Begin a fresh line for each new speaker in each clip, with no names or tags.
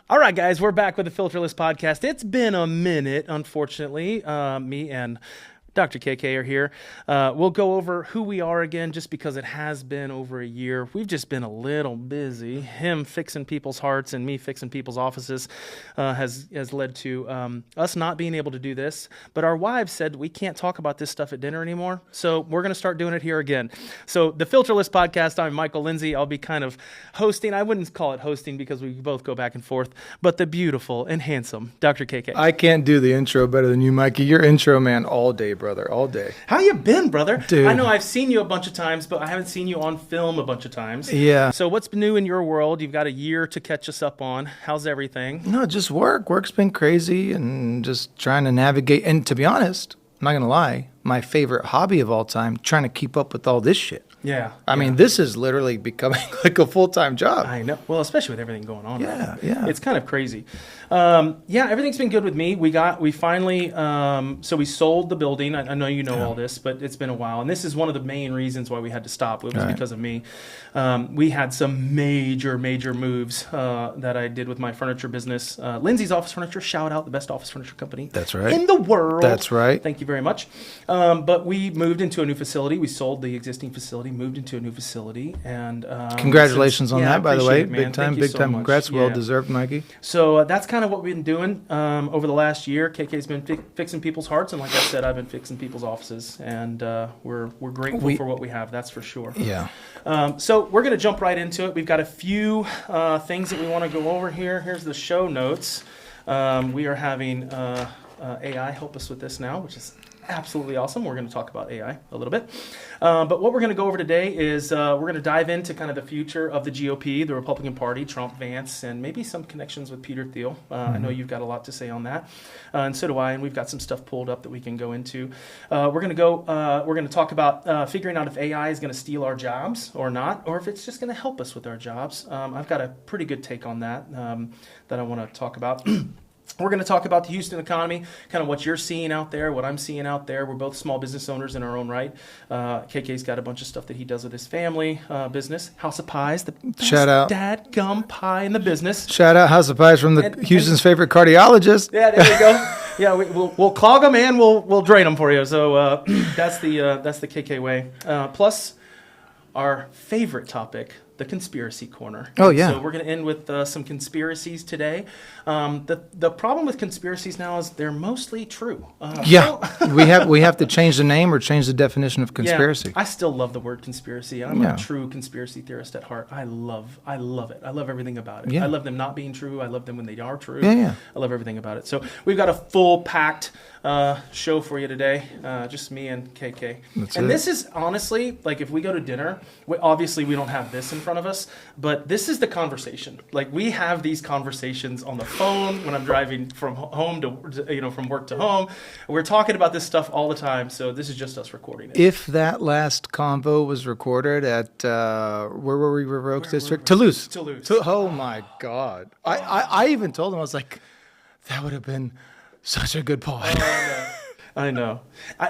All right, guys, we're back with the Filterless podcast. It's been a minute, unfortunately. Me and Dr. KK are here. We'll go over who we are again just because it has been over a year. We've just been a little busy. Him fixing people's hearts and me fixing people's offices has led to us not being able to do this. But our wives said we can't talk about this stuff at dinner anymore, so we're going to start doing it here again. So the Filterless podcast, I'm Michael Lindsay. I'll be kind of hosting. I wouldn't call it hosting because we both go back and forth, but the beautiful and handsome Dr. KK.
I can't do the intro better than you, Mikey. You're intro man all day, brother, all day.
How you been, brother?
Dude.
I know I've seen you a bunch of times, but I haven't seen you on film a bunch of times.
Yeah.
So what's new in your world? You've got a year to catch us up on. How's everything?
No, just work. Work's been crazy and just trying to navigate. And to be honest, I'm not going to lie, my favorite hobby of all time, trying to keep up with all this shit.
Yeah.
I mean, this is literally becoming like a full-time job.
I know. Well, especially with everything going on.
Yeah,
right?
yeah.
It's kind of crazy. Everything's been good with me. We finally, so we sold the building. I know you know all this, but it's been a while. And this is one of the main reasons why we had to stop. It was because of me. We had some major moves that I did with my furniture business. Lindsay's Office Furniture, shout out, the best office furniture company
That's right.
in the world.
That's right.
Thank you very much. But we moved into a new facility. We sold the existing facility, moved into a new facility. And
congratulations on that, by the way.
It,
big time. Congrats.
Yeah.
Well deserved, Mikey.
So that's kind of what we've been doing over the last year. KK's been fixing people's hearts, and like I said, I've been fixing people's offices, and we're grateful for what we have. That's for sure.
Yeah.
So we're going to jump right into it. We've got a few things that we want to go over here. Here's the show notes. We are having AI help us with this now, which is absolutely awesome. We're going to talk about AI a little bit. But what we're going to go over today is we're going to dive into kind of the future of the GOP, the Republican Party, Trump, Vance, and maybe some connections with Peter Thiel. I know you've got a lot to say on that, and so do I, and we've got some stuff pulled up that we can go into. We're going to talk about figuring out if AI is going to steal our jobs or not, or if it's just going to help us with our jobs. I've got a pretty good take on that that I want to talk about. We're going to talk about the Houston economy, kind of what you're seeing out there, what I'm seeing out there. We're both small business owners in our own right. KK's got a bunch of stuff that he does with his family business. House of Pies, the best dadgum pie in the business.
Shout out House of Pies from Houston's favorite cardiologist.
Yeah, there you go. Yeah, we'll clog them and we'll drain them for you. So that's the KK way. Plus, our favorite topic, the conspiracy corner.
Oh, yeah.
So we're going to end with some conspiracies today. The problem with conspiracies now is they're mostly true.
we have to change the name or change the definition of conspiracy.
Yeah, I still love the word conspiracy. I'm a true conspiracy theorist at heart. I love it. I love everything about it. Yeah. I love them not being true. I love them when they are true.
Yeah.
I love everything about it. So we've got a full packed show for you today. Just me and KK. This is honestly, like if we go to dinner, obviously we don't have this in front of us, but this is the conversation. Like we have these conversations on the phone when I'm driving from home to from work to home. We're talking about this stuff all the time, so this is just us recording it.
If that last convo was recorded at where were we, River Oaks District? Toulouse. Oh my God! I even told him, I was like, that would have been such a good pod.
I know.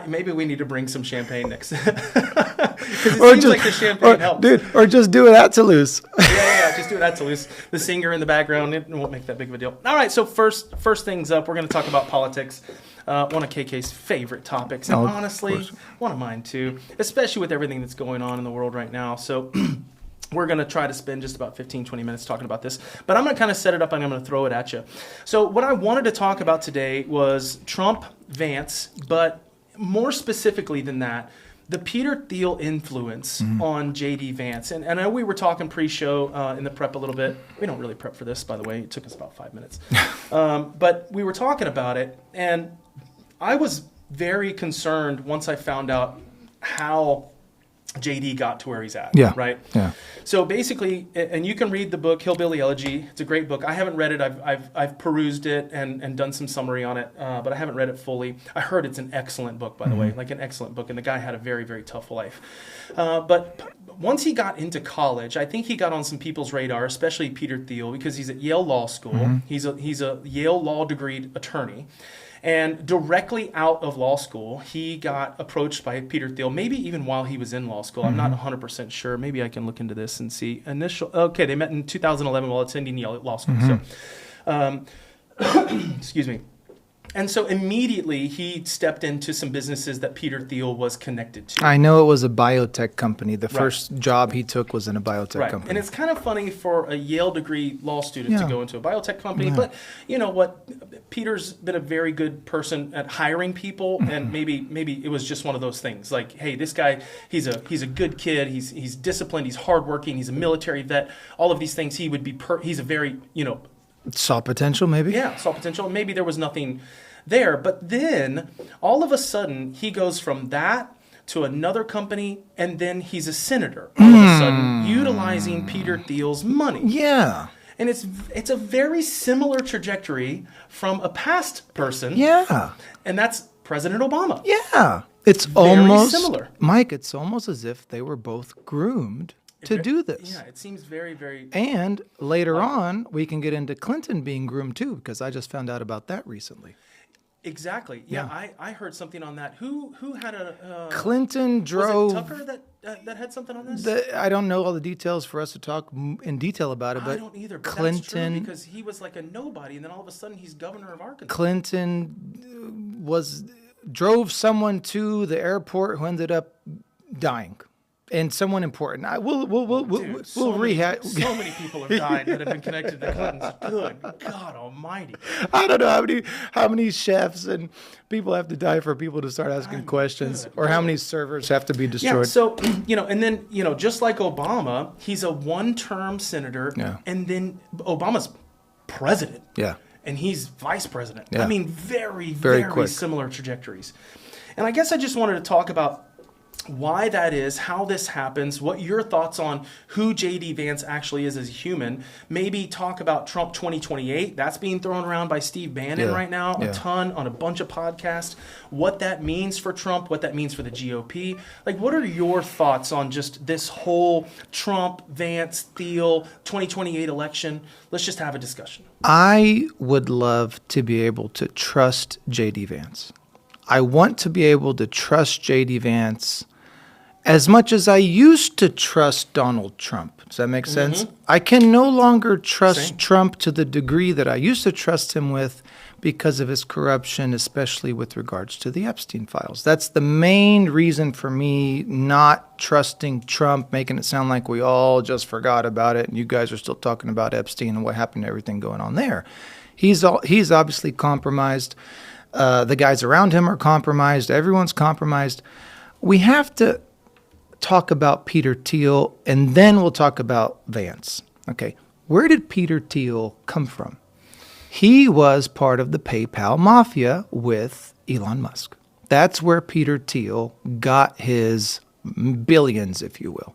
Maybe we need to bring some champagne next. Because like the champagne helps.
Dude, or just do it at Toulouse.
Yeah, just do it at Toulouse. The singer in the background, it won't make that big of a deal. All right, so first things up, we're going to talk about politics. One of KK's favorite topics, and honestly, one of mine too, especially with everything that's going on in the world right now. So we're going to try to spend just about 15, 20 minutes talking about this. But I'm going to kind of set it up and I'm going to throw it at you. So what I wanted to talk about today was Trump, Vance, but more specifically than that, the Peter Thiel influence on J.D. Vance. And I know we were talking pre-show in the prep a little bit. We don't really prep for this, by the way. It took us about 5 minutes. But we were talking about it, and I was very concerned once I found out how JD got to where he's at.
Yeah.
Right?
Yeah.
So basically, and you can read the book Hillbilly Elegy. It's a great book. I haven't read it. I've perused it and done some summary on it, but I haven't read it fully. I heard it's an excellent book, by the way, like an excellent book. And the guy had a very, very tough life. But once he got into college, I think he got on some people's radar, especially Peter Thiel, because he's at Yale Law School. He's a Yale law degreed attorney. And directly out of law school, he got approached by Peter Thiel, maybe even while he was in law school. I'm not 100% sure. Maybe I can look into this and see. They met in 2011 while attending Yale Law School. Excuse me. And so immediately he stepped into some businesses that Peter Thiel was connected to.
I know it was a biotech company. The first job he took was in a biotech company.
And it's kind of funny for a Yale degree law student to go into a biotech company. But you know what? Peter's been a very good person at hiring people, and maybe it was just one of those things. Like, hey, this guy, he's a good kid. He's disciplined. He's hardworking. He's a military vet. All of these things. He would be. He's a very
saw potential, maybe.
Yeah, saw potential. Maybe there was nothing there, but then all of a sudden he goes from that to another company, and then he's a senator all of a sudden, utilizing Peter Thiel's money.
Yeah.
And it's a very similar trajectory from a past person.
Yeah.
And that's President Obama.
Yeah. It's
very
almost
similar.
Mike, it's almost as if they were both groomed to do this.
Yeah, it seems very, very...
And later on, we can get into Clinton being groomed too, because I just found out about that recently.
Exactly. Yeah, I heard something on that. Who had a...
Clinton drove...
Was it Tucker that had something on this?
I don't know all the details for us to talk in detail about it, but
I don't either, but
Clinton...
that's true because he was like a nobody, and then all of a sudden he's governor of Arkansas.
Clinton drove someone to the airport who ended up dying. And someone important. We'll rehash.
So many people have died that have been connected to the Clintons. Good God Almighty!
I don't know how many chefs and people have to die for people to start asking questions, or how many servers have to be destroyed.
Yeah. So and then just like Obama, he's a one-term senator, and then Obama's president.
Yeah.
And he's vice president.
Yeah.
I mean, very similar trajectories. And I guess I just wanted to talk about why that is, how this happens, what your thoughts on who J.D. Vance actually is as a human. Maybe talk about Trump 2028. That's being thrown around by Steve Bannon right now, a ton on a bunch of podcasts. What that means for Trump, what that means for the GOP. Like, what are your thoughts on just this whole Trump, Vance, Thiel 2028 election? Let's just have a discussion.
I would love to be able to trust J.D. Vance. I want to be able to trust J.D. Vance as much as I used to trust Donald Trump. Does that make sense? I can no longer trust Trump to the degree that I used to trust him with because of his corruption, especially with regards to the Epstein files. That's the main reason for me not trusting Trump, making it sound like we all just forgot about it and you guys are still talking about Epstein and what happened to everything going on there. He's obviously compromised. The guys around him are compromised. Everyone's compromised. We have to talk about Peter Thiel, and then we'll talk about Vance. Okay, where did Peter Thiel come from? He was part of the PayPal mafia with Elon Musk. That's where Peter Thiel got his billions, if you will.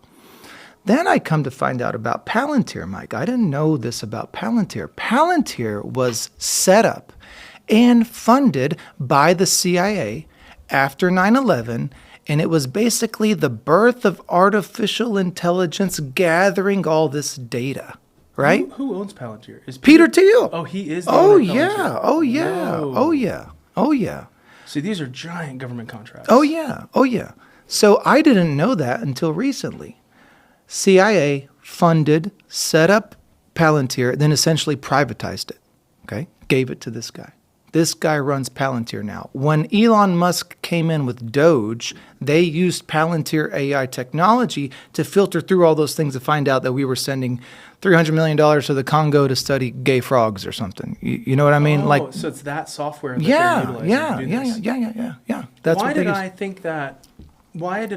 Then I come to find out about Palantir, Mike. I didn't know this about Palantir. Palantir was set up and funded by the CIA after 9/11, and it was basically the birth of artificial intelligence gathering all this data, right?
Who owns Palantir? Is
Peter Thiel.
Oh, he is the owner of Palantir.
Oh, yeah.
Whoa.
Oh, yeah. Oh, yeah.
See, these are giant government contracts.
Oh, yeah. Oh, yeah. So I didn't know that until recently. CIA funded, set up Palantir, then essentially privatized it, okay? Gave it to this guy. This guy runs Palantir now. When Elon Musk came in with Doge, they used Palantir AI technology to filter through all those things to find out that we were sending $300 million to the Congo to study gay frogs or something. You know what I mean?
Oh, so it's that software that they're utilizing to do this.
Yeah. That's
Why did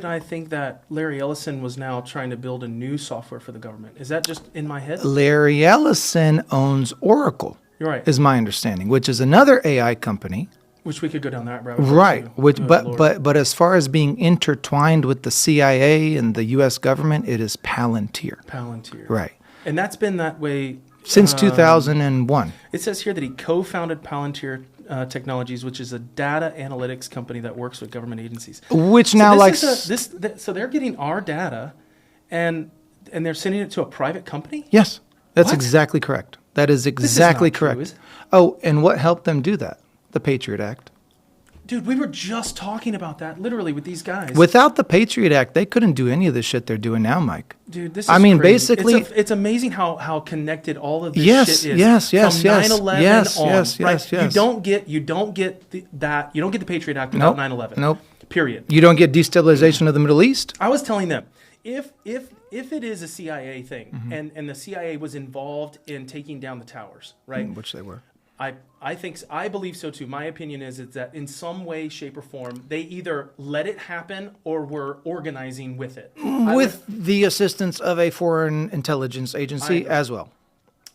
I think that Larry Ellison was now trying to build a new software for the government? Is that just in my head?
Larry Ellison owns Oracle.
You're right.
Is my understanding, which is another AI company.
Which we could go down that route.
Right. But as far as being intertwined with the CIA and the U.S. government, it is Palantir.
Palantir.
Right.
And that's been that way
since 2001.
It says here that he co-founded Palantir Technologies, which is a data analytics company that works with government agencies.
Which now
so they're getting our data, and they're sending it to a private company.
Yes, that's exactly correct. That is exactly correct.
True, is it?
Oh, and what helped them do that? The Patriot Act.
Dude, we were just talking about that literally with these guys.
Without the Patriot Act, they couldn't do any of the shit they're doing now, Mike.
Dude, this is crazy.
Basically,
it's amazing how connected all of this shit is.
Yes,
from 9/11 on.
Yes.
You don't get the Patriot Act without 9/11.
Nope.
Period.
You don't get destabilization of the Middle East.
I was telling them, if it is a CIA thing, and the CIA was involved in taking down the towers, right?
Which they were.
I believe so too. My opinion is that in some way, shape, or form, they either let it happen or were organizing with it.
With the assistance of a foreign intelligence agency as well.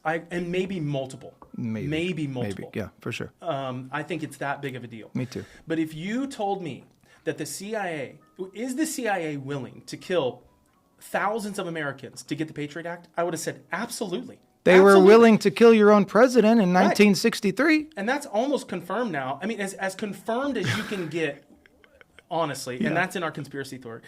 And maybe multiple. Maybe multiple.
Yeah, for sure.
I think it's that big of a deal.
Me too.
But if you told me that the CIA willing to kill thousands of Americans to get the Patriot Act, I would have said absolutely.
They were willing to kill your own president in 1963.
And that's almost confirmed now. I mean, as confirmed as you can get, honestly. Yeah. And that's in our conspiracy theory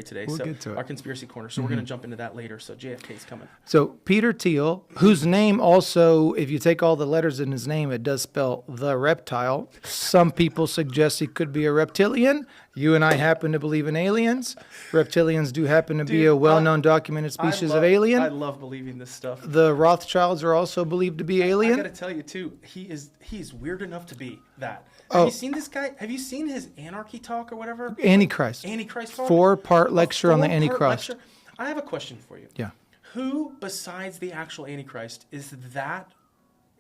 today.
We'll get to it.
Our conspiracy corner. So we're going to jump into that later. So JFK's coming.
So Peter Thiel, whose name also, if you take all the letters in his name, it does spell the reptile. Some people suggest he could be a reptilian. You and I happen to believe in aliens. Reptilians do happen to be a well-known documented species of alien.
I love believing this stuff.
The Rothschilds are also believed to be alien.
I got to tell you too, he's weird enough to be that. Have you seen this guy? Have you seen his anarchy talk or whatever?
Antichrist.
Antichrist talk?
4-part lecture on the Antichrist.
Lecture. I have a question for you.
Yeah.
Who besides the actual Antichrist is that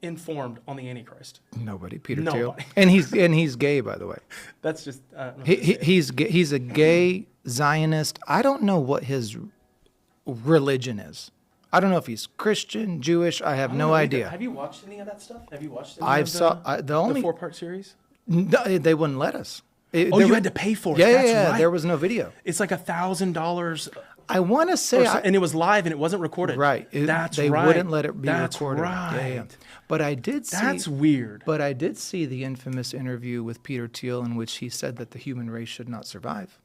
informed on the Antichrist?
Nobody. Peter Thiel. And he's gay, by the way.
That's just
he's a gay Zionist. I don't know what his religion is. I don't know if he's Christian, Jewish. I have no idea.
Have you watched any of that stuff? Have you watched the 4-part series?
No, they wouldn't let us.
You had to pay for it.
Yeah,
That's
yeah.
right.
There was no video.
It's like $1,000.
I want to say,
and it was live and it wasn't recorded.
Right.
They
wouldn't let it be
That's
recorded.
Right.
Yeah. But I did see.
That's weird.
But I did see the infamous interview with Peter Thiel in which he said that the human race should not survive.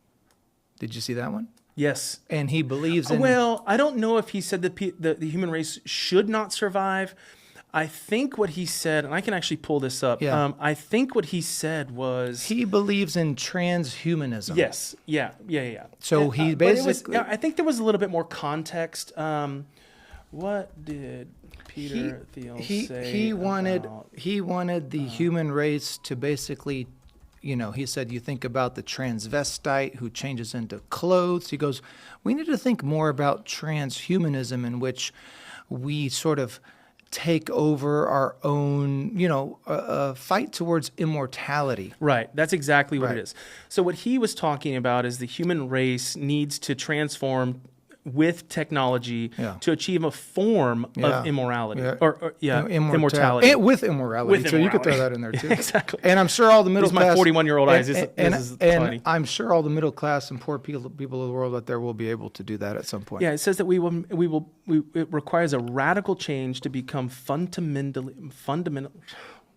Did you see that one?
Yes.
And he believes in.
Well, I don't know if he said that the human race should not survive. I think what he said, and I can actually pull this up.
Yeah.
I think what he said was
he believes in transhumanism.
Yes. Yeah.
So he basically.
I think there was a little bit more context. What did Peter Thiel say?
He wanted the human race to basically. He said, you think about the transvestite who changes into clothes. He goes, we need to think more about transhumanism in which we sort of take over our own, fight towards immortality.
Right. That's exactly what it is. So what he was talking about is the human race needs to transform with technology to achieve a form of immorality immortality.
With immorality. So you could throw that in there too.
Exactly.
And I'm sure all the middle class.
My 41-year-old eyes. This is funny.
I'm sure all the middle class and poor people of the world out there will be able to do that at some point.
Yeah, it says that it requires a radical change to become fundamental.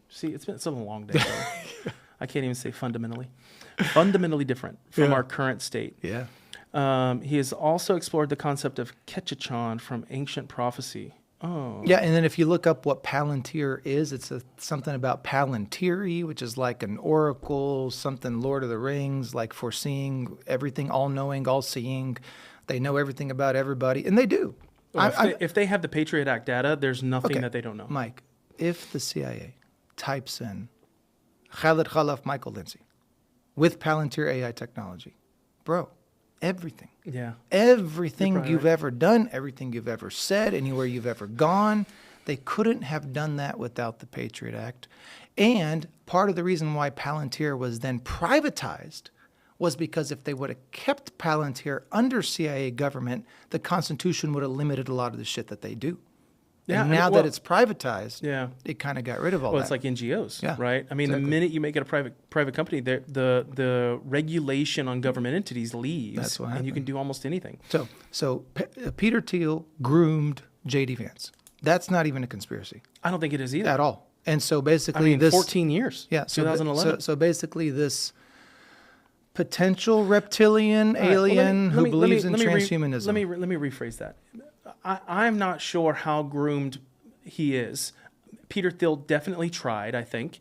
See, it's been such a long day. I can't even say fundamentally different from our current state.
Yeah.
He has also explored the concept of Ketchachon from ancient prophecy. Oh.
Yeah, and then if you look up what Palantir is, it's something about Palantiri, which is like an oracle, something Lord of the Rings, like foreseeing everything, all-knowing, all-seeing. They know everything about everybody, and they do.
Well, if they have the Patriot Act data, there's nothing that they don't know.
Mike, if the CIA types in Khaled Khalaf Michael Lindsay with Palantir AI technology, bro, everything.
Yeah.
Everything you've ever done, everything you've ever said, anywhere you've ever gone, they couldn't have done that without the Patriot Act. And part of the reason why Palantir was then privatized was because if they would have kept Palantir under CIA government, the Constitution would have limited a lot of the shit that they do. Yeah, and now that it's privatized, it kind of got rid of all that.
Well, it's like NGOs, right? I mean, the minute you make it a private company, the regulation on government entities leaves,
that's what happened.
And you can do almost anything.
So Peter Thiel groomed J.D. Vance. That's not even a conspiracy.
I don't think it is either.
At all. And so basically
14 years. Yeah. 2011.
So basically this potential reptilian alien who believes in transhumanism.
Let me rephrase that. I'm not sure how groomed he is. Peter Thiel definitely tried, I think.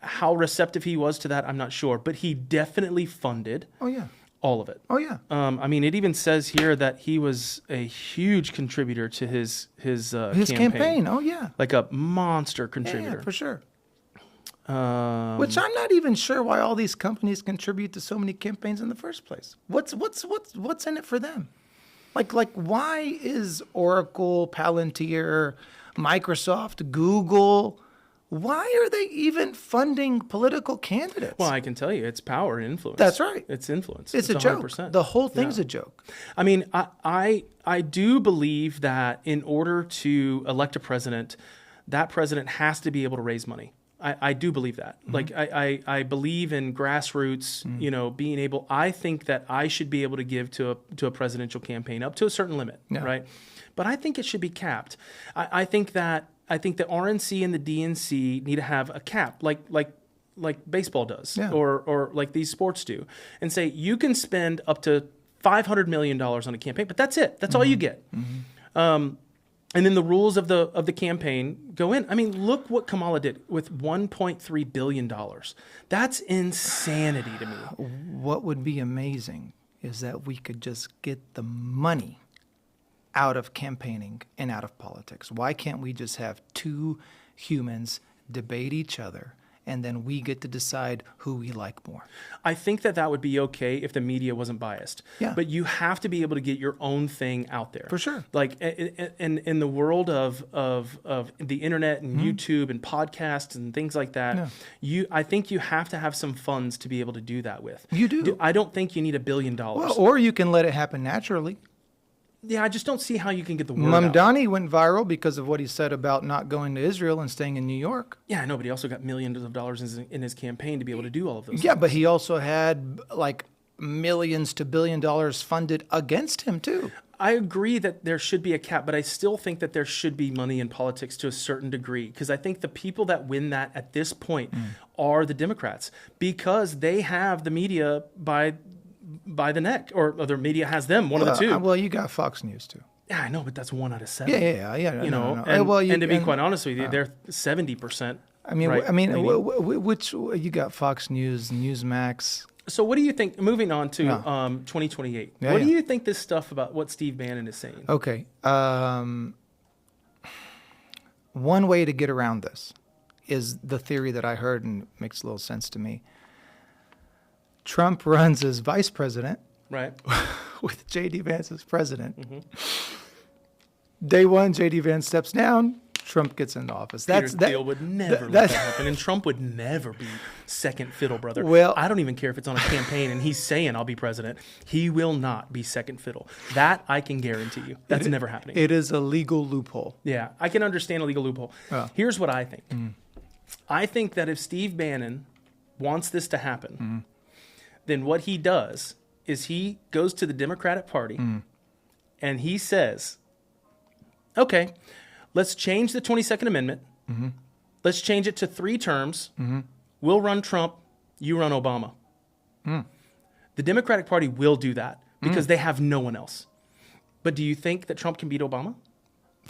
How receptive he was to that, I'm not sure, but he definitely funded.
Oh yeah.
All of it.
Oh yeah.
I mean, it even says here that he was a huge contributor to his
campaign. Oh yeah.
Like a monster contributor.
Yeah, for sure. Which I'm not even sure why all these companies contribute to so many campaigns in the first place. What's in it for them? Like why is Oracle, Palantir, Microsoft, Google, why are they even funding political candidates?
Well, I can tell you, it's power and influence.
That's right.
It's influence.
It's a
100%.
joke. The whole thing's a joke.
I mean, I do believe that in order to elect a president, that president has to be able to raise money. I do believe that. Mm-hmm. Like I believe in grassroots, being able. I think that I should be able to give to a presidential campaign up to a certain limit, right? But I think it should be capped. I think the RNC and the DNC need to have a cap, like baseball does, or like these sports do, and say you can spend up to $500 million on a campaign, but that's it. That's all you get. Mm-hmm. And then the rules of the campaign go in. I mean, look what Kamala did with $1.3 billion. That's insanity to me.
What would be amazing is that we could just get the money out of campaigning and out of politics. Why can't we just have two humans debate each other, and then we get to decide who we like more?
I think that would be okay if the media wasn't biased.
Yeah.
But you have to be able to get your own thing out there.
For sure.
Like in the world of the internet and YouTube and podcasts and things like that, I think you have to have some funds to be able to do that with.
You do.
I don't think you need $1 billion.
Well, or you can let it happen naturally.
Yeah, I just don't see how you can get the word out.
Mamdani went viral because of what he said about not going to Israel and staying in New York.
Yeah, I know, but he also got millions of dollars in his campaign to be able to do all of those
Yeah,
things.
But he also had like millions to $1 billion funded against him too.
I agree that there should be a cap, but I still think that there should be money in politics to a certain degree, because I think the people that win that at this point are the Democrats, because they have the media by the neck, or the media has them, one of the two.
Well, you got Fox News too.
Yeah, I know, but that's 1 out of 7.
Yeah.
No.
And,
and to be quite honest with you, they're 70%.
Which you got Fox News, Newsmax.
So what do you think, moving on to 2028, what do you think this stuff about what Steve Bannon is saying?
Okay. One way to get around this is the theory that I heard, and makes a little sense to me. Trump runs as vice president,
right,
with J.D. Vance as president. Mm-hmm. Day one, J.D. Vance steps down. Trump gets into office.
Peter Thiel would never let that happen, and Trump would never be second fiddle, brother.
Well,
I don't even care if it's on a campaign and he's saying I'll be president. He will not be second fiddle. That I can guarantee you. That's never happening.
It is a legal loophole.
Yeah, I can understand a legal loophole. Here's what I think. I think that if Steve Bannon wants this to happen, then what he does is he goes to the Democratic Party and he says, okay, let's change the 22nd Amendment. Mm-hmm. Let's change it to 3 terms. Mm-hmm. We'll run Trump. You run Obama. The Democratic Party will do that because they have no one else. But do you think that Trump can beat Obama?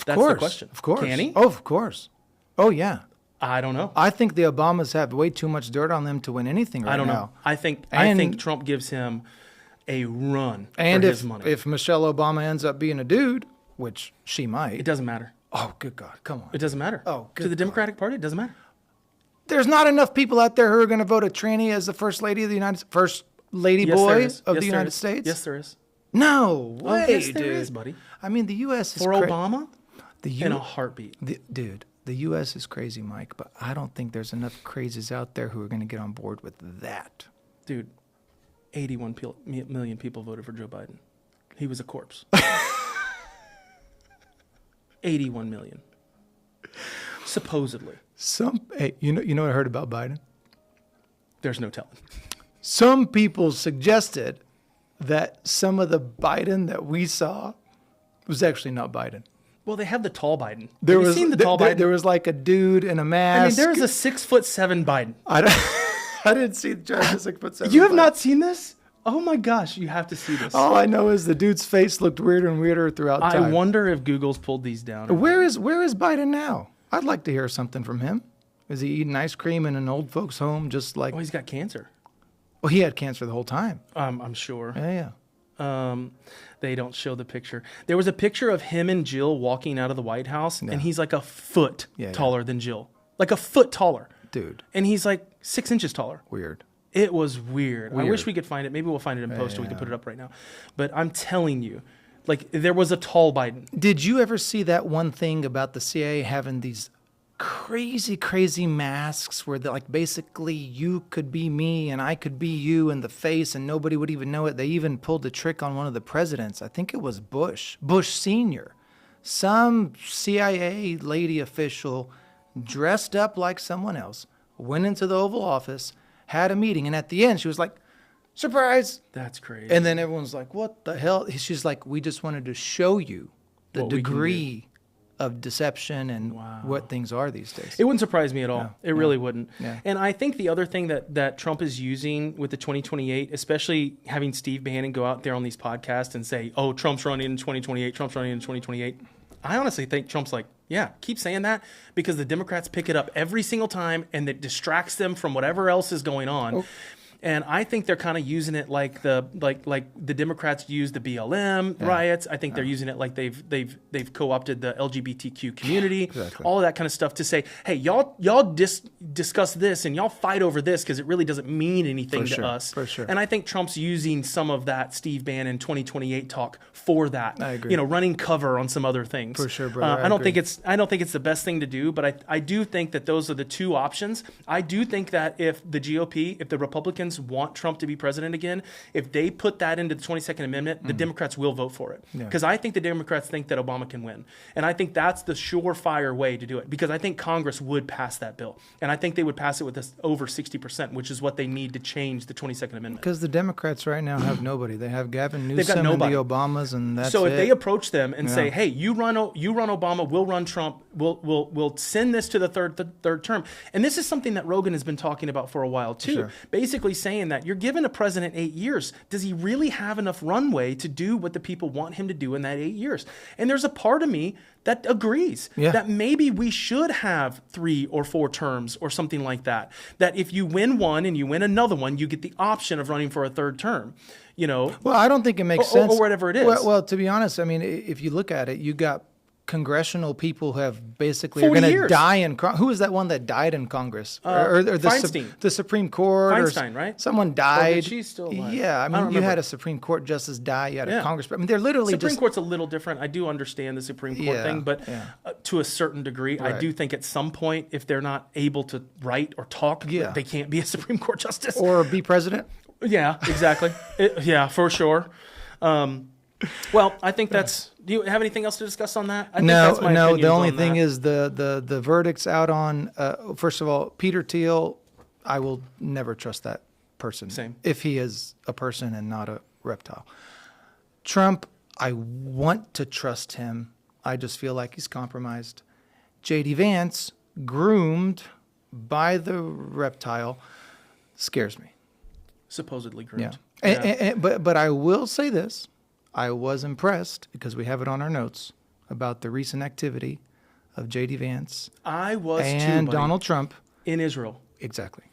That's the question.
Of course.
Can he?
Oh, of course. Oh, yeah.
I don't know.
I think the Obamas have way too much dirt on them to win anything right now.
I don't know. I think Trump gives him a run for his money.
And if Michelle Obama ends up being a dude, which she might.
It doesn't matter.
Oh, good God. Come on.
It doesn't matter.
Oh, good
To the Democratic Party, it doesn't matter.
There's not enough people out there who are going to vote a tranny as the first lady of the United States. First lady of the United States?
Yes, there is.
No way,
yes,
dude.
there is, buddy.
I mean, the U.S. is
for Obama? In a heartbeat.
Dude, the U.S. is crazy, Mike, but I don't think there's enough crazies out there who are going to get on board with that.
Dude, 81 million people voted for Joe Biden. He was a corpse. 81 million. Supposedly.
Hey, you know what I heard about Biden?
There's no telling.
Some people suggested that some of the Biden that we saw was actually not Biden.
Well, they have the tall Biden.
Have
you seen the tall Biden?
There was like a dude in a mask.
I mean, there was a 6'7" Biden.
I didn't see just 6'7".
You have not seen this? Oh my gosh, you have to see this.
All I know is the dude's face looked weirder and weirder throughout time.
I wonder if Google's pulled these down.
Where is Biden now? I'd like to hear something from him. Is he eating ice cream in an old folks' home, just like?
Oh, he's got cancer.
Well, he had cancer the whole time.
I'm sure.
Yeah.
They don't show the picture. There was a picture of him and Jill walking out of the White House, and he's like a foot taller than Jill. Like a foot taller.
Dude.
And he's like 6 inches taller.
Weird.
It was weird. I wish we could find it. Maybe we'll find it in post or we can put it up right now. But I'm telling you, like, there was a tall Biden.
Did you ever see that one thing about the CIA having these crazy masks where like basically you could be me and I could be you in the face and nobody would even know it? They even pulled a trick on one of the presidents. I think it was Bush Senior. Some CIA lady official dressed up like someone else, went into the Oval Office, had a meeting, and at the end she was like, surprise.
That's crazy.
And then everyone's like, what the hell? She's like, we just wanted to show you the degree of deception and what things are these days.
It wouldn't surprise me at all. It really wouldn't.
Yeah.
And I think the other thing that Trump is using with the 2028, especially having Steve Bannon go out there on these podcasts and say, oh, Trump's running in 2028, Trump's running in 2028. I honestly think Trump's like, yeah, keep saying that, because the Democrats pick it up every single time and it distracts them from whatever else is going on. Oh. And I think they're kind of using it like the Democrats use the BLM riots. I think they're using it like they've co-opted the LGBTQ community, all of that kind of stuff to say, hey, y'all discuss this and y'all fight over this because it really doesn't mean anything to us.
For sure.
And I think Trump's using some of that Steve Bannon 2028 talk for that.
I agree.
You know, running cover on some other things.
For sure, brother.
I don't think it's the best thing to do, but I do think that those are the two options. I do think that if the GOP, if the Republicans want Trump to be president again, if they put that into the 22nd Amendment, the Democrats will vote for it. Because I think the Democrats think that Obama can win. And I think that's the surefire way to do it. Because I think Congress would pass that bill. And I think they would pass it with over 60%, which is what they need to change the 22nd Amendment.
Because the Democrats right now have nobody. They have Gavin Newsom and the Obamas, and that's it.
So if they approach them and say, hey, you run Obama, we'll run Trump, we'll send this to the third term. And this is something that Rogan has been talking about for a while too.
Sure.
Basically saying that you're giving a president 8 years. Does he really have enough runway to do what the people want him to do in that 8 years? And there's a part of me that agrees that maybe we should have 3 or 4 terms or something like that. That if you win one and you win another one, you get the option of running for a third term. You know.
Well, I don't think it makes sense.
Or whatever it is.
Well, to be honest, I mean, if you look at it, you got congressional people who have basically are going to die in who was that one that died in Congress or the Supreme Court
Feinstein, right?
Someone died.
She's still alive.
Yeah, I mean, you had a Supreme Court justice die. You had a Congress. I mean, they're literally
Supreme Court's a little different. I do understand the Supreme Court thing, but to a certain degree, I do think at some point, if they're not able to write or talk, they can't be a Supreme Court justice
or be president.
Yeah, exactly. For sure. Well, I think that's. Do you have anything else to discuss on that?
No. The only thing is the verdict's out on. First of all, Peter Thiel. I will never trust that person.
Same.
If he is a person and not a reptile. Trump. I want to trust him. I just feel like he's compromised. J.D. Vance, groomed by the reptile, scares me.
Supposedly groomed.
Yeah. But I will say this. I was impressed, because we have it on our notes, about the recent activity of J.D. Vance and Donald Trump.
In Israel.
Exactly.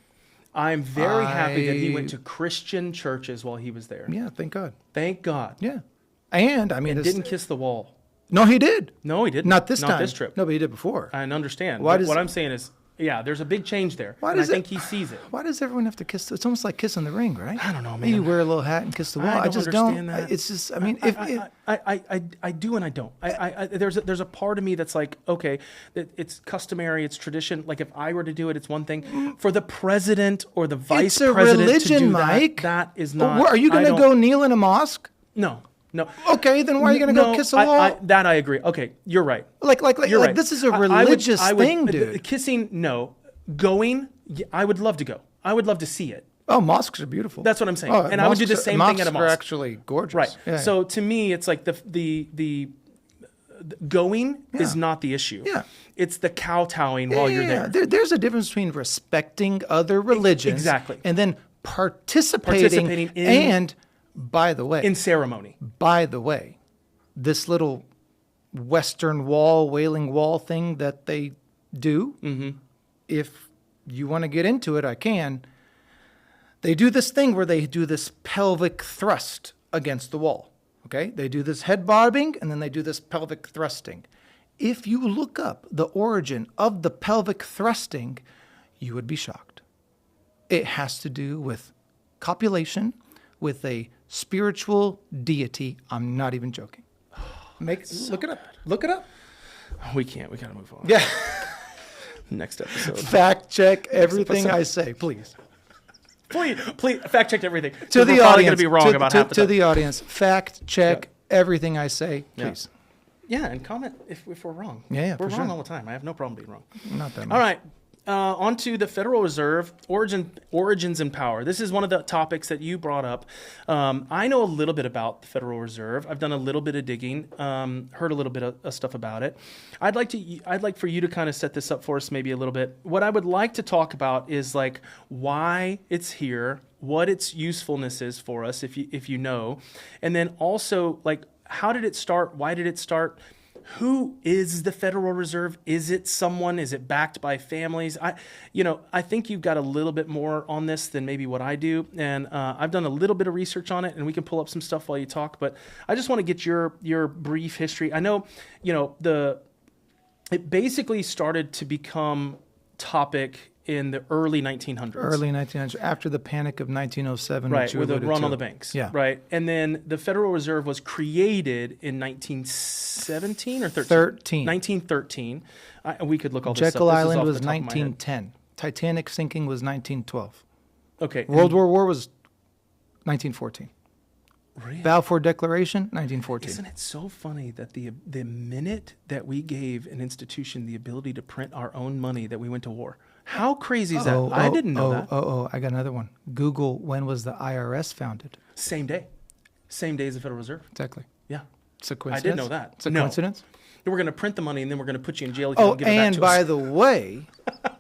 I'm very happy that he went to Christian churches while he was there.
Yeah, thank God.
Thank God.
Yeah. And, I mean...
And didn't kiss the wall.
No, he did.
No, he didn't.
Not this time.
Not this trip.
No, but he did before.
I understand. What I'm saying is... Yeah, there's a big change there. I think he sees it.
Why does everyone have to kiss? It's almost like kissing the ring, right?
I don't know, man.
Maybe you wear a little hat and kiss the wall.
I
just
understand
don't.
That.
It's just, I mean,
I do and I don't. There's a part of me that's like, okay, it's customary, it's tradition. Like if I were to do it, it's one thing. For the president or the vice president
religion,
to do
Mike.
That is not.
Are you going to go kneel in a mosque?
No.
Okay, then why are you going to go kiss the wall?
That I agree. Okay, you're right.
You're right. This is a religious thing, dude.
Kissing, no. Going, I would love to go. I would love to see it.
Oh, mosques are beautiful.
That's what I'm saying. And I would do the same thing at a mosque.
Mosques are actually gorgeous.
Right.
Yeah.
So to me, it's like the going is not the issue.
Yeah.
It's the kowtowing while you're there.
There's a difference between respecting other religions and then participating in, and, by the way,
in ceremony.
By the way, this little Western Wall, Wailing Wall thing that they do, if you want to get into it, I can. They do this thing where they do this pelvic thrust against the wall. Okay? They do this head bobbing, and then they do this pelvic thrusting. If you look up the origin of the pelvic thrusting, you would be shocked. It has to do with copulation with a spiritual deity. I'm not even joking. Look it up. Look it up.
We can't. We got to move on.
Yeah.
Next episode.
Fact check everything I say, please.
Please fact check everything.
To the
we're probably
audience,
going to be wrong about half the time.
To the audience, fact check everything I say, please.
Yeah, and comment if we're wrong.
Yeah,
we're
for
wrong
sure.
all the time. I have no problem being wrong.
Not that much.
All right. On to the Federal Reserve, origins and power. This is one of the topics that you brought up. I know a little bit about the Federal Reserve. I've done a little bit of digging, heard a little bit of stuff about it. I'd like for you to kind of set this up for us maybe a little bit. What I would like to talk about is like why it's here, what its usefulness is for us, if you know, and then also like how did it start? Why did it start? Who is the Federal Reserve? Is it someone? Is it backed by families? I think you've got a little bit more on this than maybe what I do, and I've done a little bit of research on it, and we can pull up some stuff while you talk. But I just want to get your brief history. I know, it basically started to become topic in the early 1900s.
Early 1900s, after the Panic of 1907.
Right, with the run on the banks.
Yeah.
Right. And then the Federal Reserve was created in 1917 or 13? 1913. We could look all this
Jekyll
up.
Island was 1910. Titanic sinking was 1912.
Okay.
World War was 1914.
Really?
Balfour Declaration, 1914.
Isn't it so funny that the minute that we gave an institution the ability to print our own money that we went to war? How crazy is that? I didn't know that.
I got another one. Google, when was the IRS founded?
Same day. Same day as the Federal Reserve.
Exactly.
Yeah.
It's a coincidence.
I didn't know that.
It's a coincidence?
We're going to print the money and then we're going to put you in jail if you don't give it back to us.
And by the way,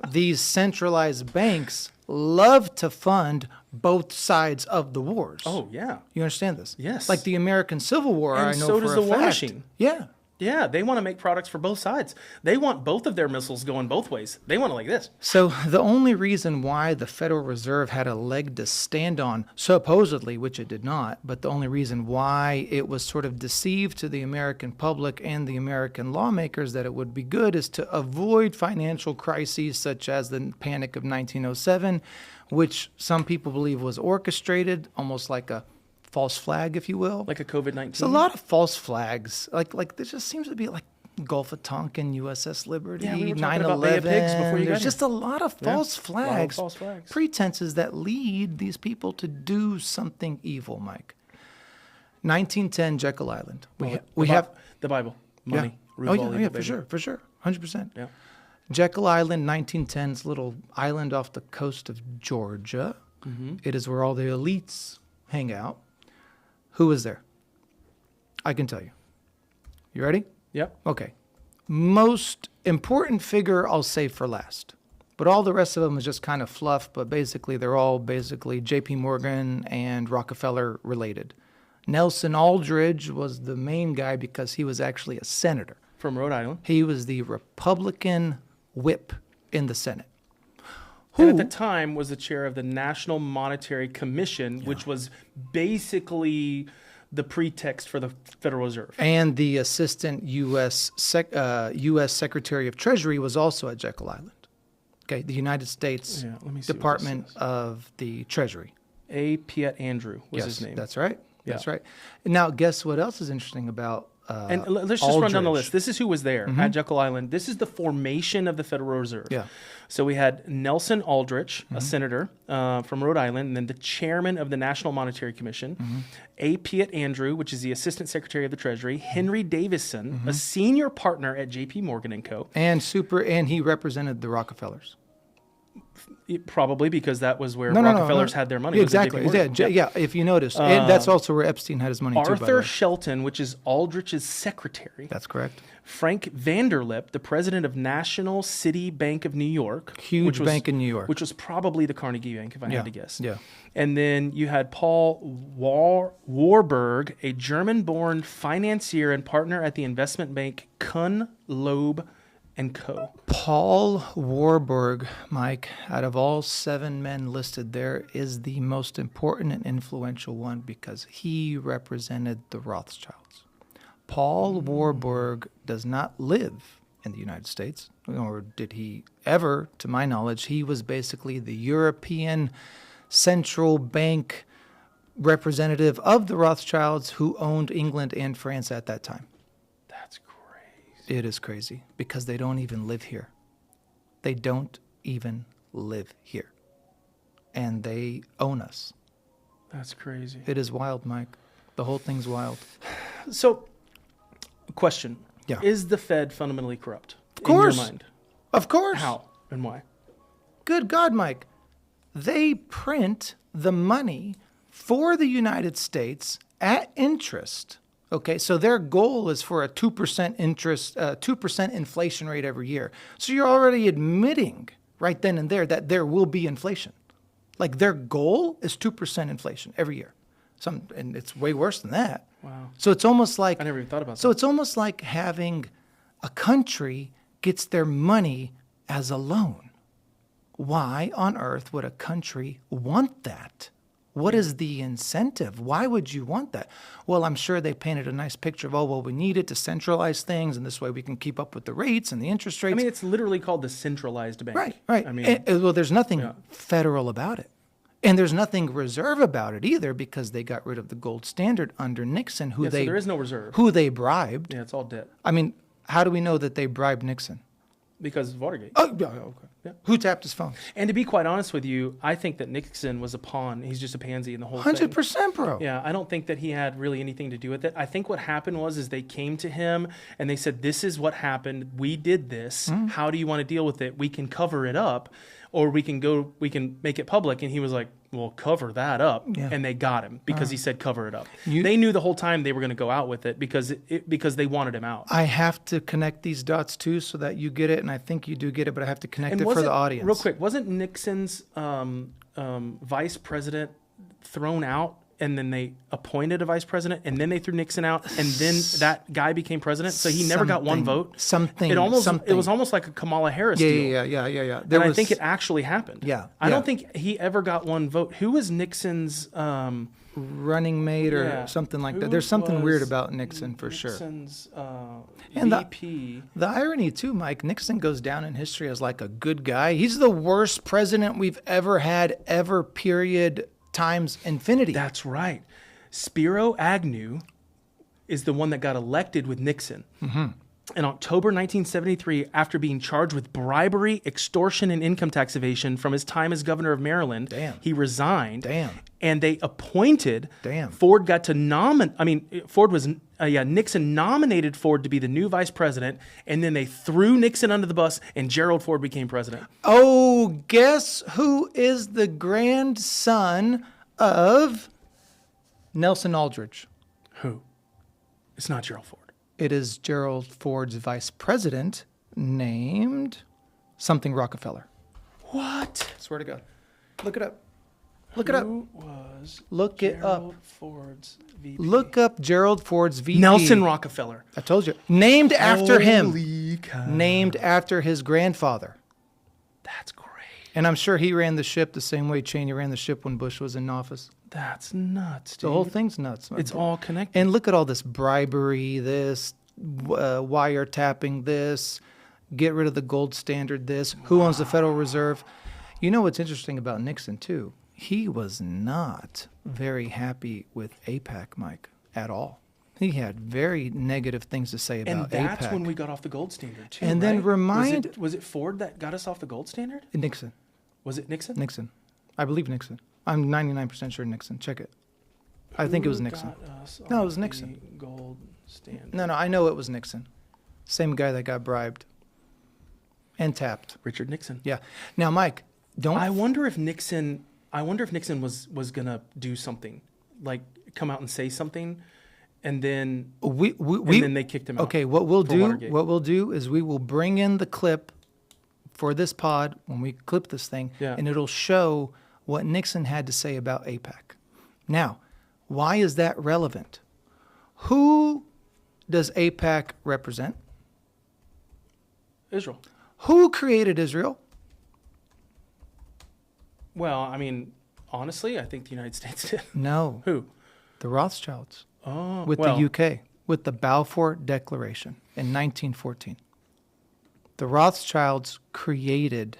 these centralized banks love to fund both sides of the wars.
Oh, yeah.
You understand this?
Yes.
Like the American Civil War,
And
I know
so
for
does
a
the war
fact.
machine.
Yeah.
Yeah, they want to make products for both sides. They want both of their missiles going both ways. They want it like this.
So the only reason why the Federal Reserve had a leg to stand on, supposedly, which it did not, but the only reason why it was sort of deceived to the American public and the American lawmakers that it would be good is to avoid financial crises such as the Panic of 1907, which some people believe was orchestrated, almost like a false flag, if you will.
Like a COVID-19?
It's a lot of false flags. Like there just seems to be like Gulf of Tonkin, USS Liberty,
Yeah, we were
9/11.
talking about Bay of Pigs before you got
There's
here.
just a lot of false flags.
A lot of false flags.
Pretenses that lead these people to do something evil, Mike. 1910, Jekyll Island. We have
the Bible. Money.
Yeah. Oh yeah, for sure. 100%.
Yeah.
Jekyll Island, 1910's little island off the coast of Georgia. Mm-hmm. It is where all the elites hang out. Who is there? I can tell you. You ready?
Yep.
Okay. Most important figure I'll save for last. But all the rest of them is just kind of fluff, but basically they're all J.P. Morgan and Rockefeller related. Nelson Aldrich was the main guy because he was actually a senator.
From Rhode Island.
He was the Republican whip in the Senate.
And at the time was the chair of the National Monetary Commission, which was basically the pretext for the Federal Reserve.
And the assistant U.S. Secretary of Treasury was also at Jekyll Island. Okay, the United States Department of the Treasury.
A. Piet Andrew was his name.
That's right. That's right. Now, guess what else is interesting about
and let's just run down the list. This is who was there at Jekyll Island. This is the formation of the Federal Reserve.
Yeah.
So we had Nelson Aldrich, a senator from Rhode Island, and then the chairman of the National Monetary Commission, A. Piet Andrew, which is the assistant secretary of the Treasury, Henry Davison, a senior partner at J.P. Morgan and Co.
And he represented the Rockefellers.
Probably because that was where Rockefellers had their money.
Exactly. Yeah, if you notice. And that's also where Epstein had his money too, by the
Arthur
way.
Shelton, which is Aldrich's secretary.
That's correct.
Frank Vanderlip, the president of National City Bank of New York.
Huge bank in New York.
Which was probably the Carnegie Bank, if I had to guess.
Yeah.
And then you had Paul Warburg, a German-born financier and partner at the investment bank Kuhn, Loeb, and Co.
Paul Warburg, Mike, out of all 7 men listed there, is the most important and influential one because he represented the Rothschilds. Paul Warburg does not live in the United States, nor did he ever, to my knowledge. He was basically the European central bank representative of the Rothschilds who owned England and France at that time.
That's crazy.
It is crazy because they don't even live here. They don't even live here. And they own us.
That's crazy.
It is wild, Mike. The whole thing's wild.
So, question.
Yeah.
Is the Fed fundamentally corrupt?
Of course.
In your mind?
Of course.
How and why?
Good God, Mike. They print the money for the United States at interest. Okay, so their goal is for a 2% interest, 2% inflation rate every year. So you're already admitting right then and there that there will be inflation. Like their goal is 2% inflation every year. And it's way worse than that.
Wow.
So it's almost like
I never even thought about that.
So it's almost like having a country gets their money as a loan. Why on earth would a country want that? What is the incentive? Why would you want that? Well, I'm sure they painted a nice picture of, we need it to centralize things, and this way we can keep up with the rates and the interest rates.
I mean, it's literally called the centralized bank.
Right.
I mean,
well, there's nothing federal about it. And there's nothing reserve about it either because they got rid of the gold standard under Nixon,
so there is no reserve.
Who they bribed.
Yeah, it's all debt.
I mean, how do we know that they bribed Nixon?
Because of Watergate.
Oh, okay.
Yeah.
Who tapped his phone?
And to be quite honest with you, I think that Nixon was a pawn. He's just a pansy in the whole thing.
100%, bro.
Yeah, I don't think that he had really anything to do with it. I think what happened is they came to him and they said, this is what happened. We did this. How do you want to deal with it? We can cover it up or we can make it public. And he was like, well, cover that up.
Yeah.
And they got him because he said cover it up. They knew the whole time they were going to go out with it because they wanted him out.
I have to connect these dots too so that you get it, and I think you do get it, but I have to connect it for the audience.
Real quick, wasn't Nixon's vice president thrown out and then they appointed a vice president and then they threw Nixon out and then that guy became president? So he never got one vote? It was almost like a Kamala Harris deal.
Yeah.
I think it actually happened.
Yeah.
I don't think he ever got one vote. Who was Nixon's
running mate or something like that? There's something weird about Nixon for sure.
Nixon's
And
VP.
The irony too, Mike, Nixon goes down in history as like a good guy. He's the worst president we've ever had, period, times infinity.
That's right. Spiro Agnew is the one that got elected with Nixon. Mm-hmm. In October 1973, after being charged with bribery, extortion, and income tax evasion from his time as governor of Maryland, he resigned. And they appointed. Ford got to Nixon nominated Ford to be the new vice president, and then they threw Nixon under the bus, and Gerald Ford became president.
Oh, guess who is the grandson of Nelson Aldrich?
Who? It's not Gerald Ford.
It is Gerald Ford's vice president named something Rockefeller.
What?
Swear to God. Look it up. Look it up.
Who was
Gerald
Ford's VP?
Look up Gerald Ford's VP.
Nelson Rockefeller.
I told you. Named after him.
Holy cow.
Named after his grandfather.
That's great.
And I'm sure he ran the ship the same way Cheney ran the ship when Bush was in office.
That's nuts, dude.
The whole thing's nuts.
It's all connected.
And look at all this bribery, this wiretapping, this, get rid of the gold standard, this, who owns the Federal Reserve. You know what's interesting about Nixon, too? He was not very happy with AIPAC, Mike, at all. He had very negative things to say about AIPAC.
And that's when we got off the gold standard, too,
and
right?
then
Was it Ford that got us off the gold standard?
Nixon.
Was it Nixon?
Nixon. I believe Nixon. I'm 99% sure Nixon. Check it. I think it was Nixon. No, it was Nixon.
Gold standard.
No, I know it was Nixon. Same guy that got bribed and tapped.
Richard Nixon.
Yeah. Now, Mike,
I wonder if Nixon was gonna do something, like come out and say something, and then then they kicked him out.
Okay, what we'll
Watergate.
do is we will bring in the clip for this pod when we clip this thing, and it'll show what Nixon had to say about AIPAC. Now, why is that relevant? Who does AIPAC represent?
Israel.
Who created Israel?
Well, I mean, honestly, I think the United States did.
No.
Who?
The Rothschilds.
Oh,
With the UK, with the Balfour Declaration in 1914. The Rothschilds created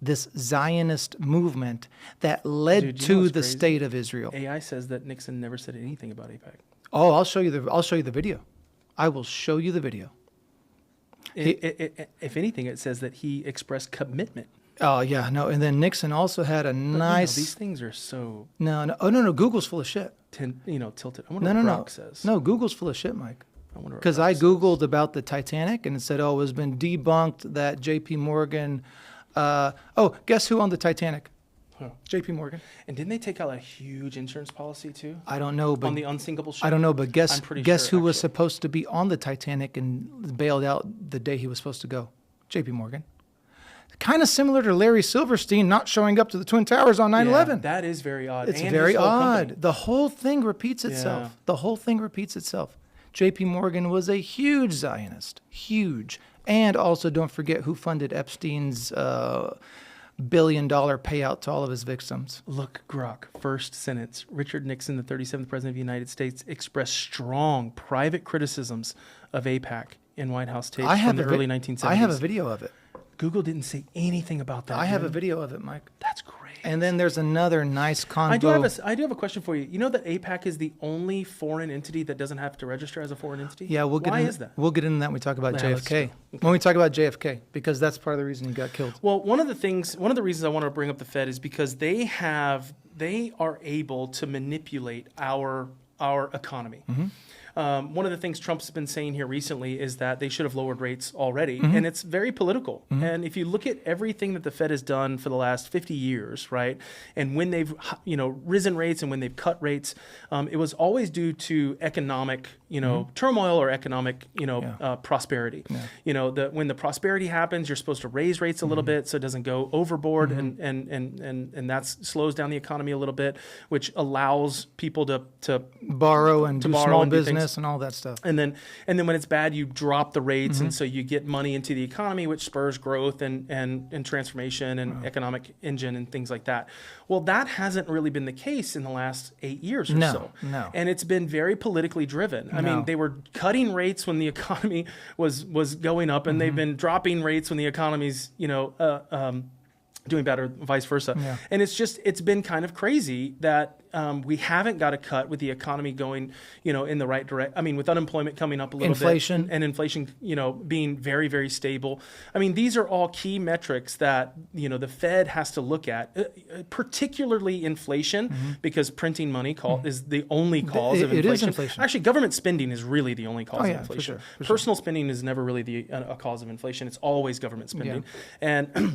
this Zionist movement that led to the state of Israel.
AI says that Nixon never said anything about AIPAC.
Oh, I'll show you the video. I will show you the video.
If anything, it says that he expressed commitment.
Oh yeah, no. And then Nixon also had a nice.
These things are so.
No. Oh no. Google's full of shit.
Tilted. I wonder what Brock says.
No, Google's full of shit, Mike.
I wonder.
Because I Googled about the Titanic and it said, oh, it has been debunked that J.P. Morgan. Guess who owned the Titanic?
Huh.
J.P. Morgan.
And didn't they take out a huge insurance policy too?
I don't know, but
on the unsinkable ship.
I don't know, but guess who was
actually
supposed to be on the Titanic and bailed out the day he was supposed to go? J.P. Morgan. Kind of similar to Larry Silverstein not showing up to the Twin Towers on 9/11.
Yeah, that is very odd.
It's very odd. The whole thing repeats itself.
Yeah.
The whole thing repeats itself. J.P. Morgan was a huge Zionist, huge. And also, don't forget who funded Epstein's $1 billion payout to all of his victims.
Look, Grok, first sentence. Richard Nixon, the 37th President of the United States, expressed strong private criticisms of AIPAC in White House tapes from the early 1970s.
I have a video of it.
Google didn't say anything about that.
I have a video of it, Mike.
That's great.
And then there's another nice convo.
I do have a question for you. You know that AIPAC is the only foreign entity that doesn't have to register as a foreign entity?
Yeah,
Why is that?
We'll get into that when we talk about JFK. When we talk about JFK, because that's part of the reason he got killed.
Well, one of the reasons I want to bring up the Fed is because they are able to manipulate our economy.
Mm-hmm.
One of the things Trump's been saying here recently is that they should have lowered rates already, and it's very political. And if you look at everything that the Fed has done for the last 50 years, right, and when they've risen rates and when they've cut rates, it was always due to economic turmoil or economic prosperity. Yeah. When the prosperity happens, you're supposed to raise rates a little bit so it doesn't go overboard, and that slows down the economy a little bit, which allows people to
borrow and do small business and all that stuff.
And then when it's bad, you drop the rates, and so you get money into the economy, which spurs growth and transformation and economic engine and things like that. Well, that hasn't really been the case in the last 8 years or so.
No.
And it's been very politically driven. I mean, they were cutting rates when the economy was going up, and they've been dropping rates when the economy's doing better, vice versa. Yeah. And it's been kind of crazy that we haven't got a cut with the economy going, in the right direction. I mean, with unemployment coming up a little bit and inflation, being very, very stable. I mean, these are all key metrics that, the Fed has to look at, particularly inflation, because printing money is the only cause of inflation.
It is inflation.
Actually, government spending is really the only cause of inflation.
For sure.
Personal spending is never really a cause of inflation. It's always government spending. Yeah.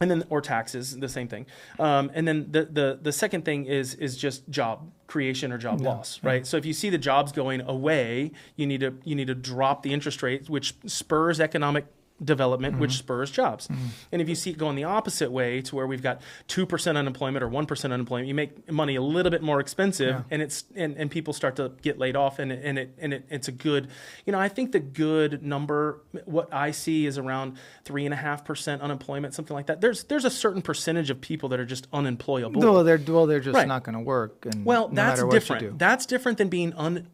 And then, or taxes, the same thing. And then the second thing is just job creation or job loss, right? Yeah. So if you see the jobs going away, you need to drop the interest rate, which spurs economic development, which spurs jobs. And if you see it going the opposite way to where we've got 2% unemployment or 1% unemployment, you make money a little bit more expensive, and people start to get laid off, and it's a good, I think the good number, what I see is around 3.5% unemployment, something like that. There's a certain percentage of people that are just unemployable.
They're just not going to work. And
that's different. That's different than being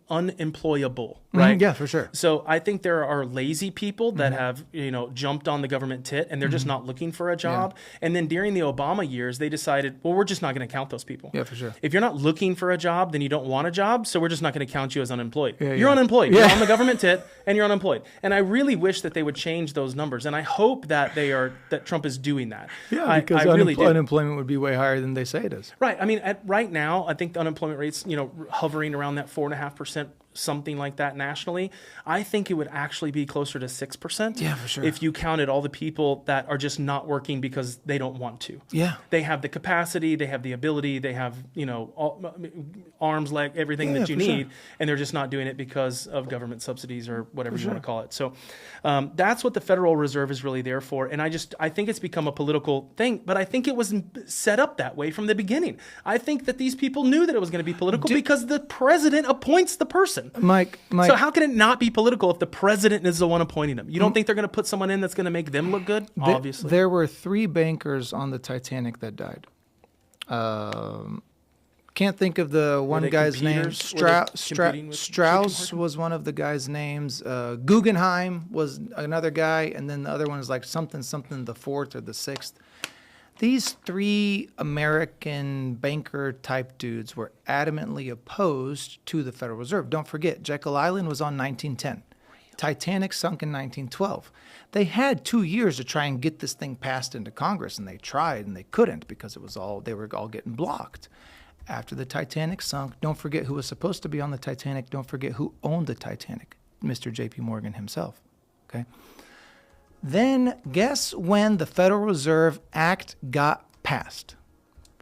unemployable, right?
Yeah, for sure.
So I think there are lazy people that have, jumped on the government tit, and they're just not looking for a job. Yeah. And then during the Obama years, they decided, well, we're just not going to count those people.
Yeah, for sure.
If you're not looking for a job, then you don't want a job, so we're just not going to count you as unemployed. You're unemployed. You're on the government tit, and you're unemployed. And I really wish that they would change those numbers, and I hope that that Trump is doing that.
Yeah, because I really unemployment would be way higher than they say it is.
Right. I mean, right now, I think the unemployment rate's hovering around that 4.5%. Something like that nationally. I think it would actually be closer to 6%.
Yeah, for sure.
If you counted all the people that are just not working because they don't want to.
Yeah.
They have the capacity, they have the ability, they have, arms, leg, everything that you need, and they're just not doing it because of government subsidies or whatever you want to call it. So that's what the Federal Reserve is really there for. And I think it's become a political thing, but I think it was set up that way from the beginning. I think that these people knew that it was going to be political because the president appoints the person. person.
Mike.
So how can it not be political if the president is the one appointing them? You don't think they're going to put someone in that's going to make them look good? Obviously.
There were 3 bankers on the Titanic that died. Can't think of the one guy's name. Strauss was one of the guy's names. Guggenheim was another guy, and then the other one is like something the 4th or the 6th. These 3 American banker type dudes were adamantly opposed to the Federal Reserve. Don't forget, Jekyll Island was on 1910. Titanic sunk in 1912. They had 2 years to try and get this thing passed into Congress, and they tried and they couldn't because they were all getting blocked. After the Titanic sunk, don't forget who was supposed to be on the Titanic. Don't forget who owned the Titanic, Mr. J.P. Morgan himself. Okay. Then guess when the Federal Reserve Act got passed?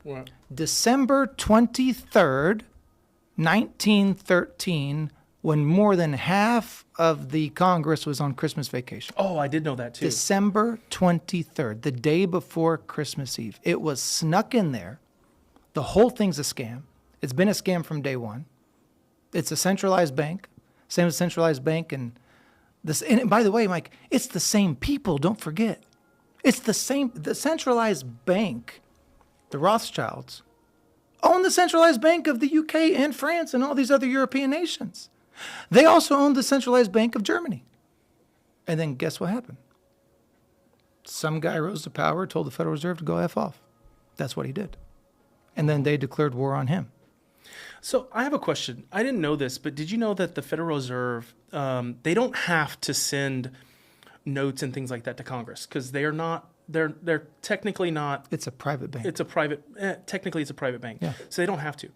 What?
December 23rd, 1913, when more than half of the Congress was on Christmas vacation.
Oh, I did know that too.
December 23rd, the day before Christmas Eve. It was snuck in there. The whole thing's a scam. It's been a scam from day one. It's a centralized bank, same as centralized bank. And by the way, Mike, it's the same people, don't forget. It's the centralized bank, the Rothschilds, own the centralized bank of the UK and France and all these other European nations. They also owned the centralized bank of Germany. And then guess what happened? Some guy rose to power, told the Federal Reserve to go F off. That's what he did. And then they declared war on him.
So I have a question. I didn't know this, but did you know that the Federal Reserve, they don't have to send notes and things like that to Congress because they're technically not.
It's a private bank.
Technically it's a private bank.
Yeah.
So they don't have to.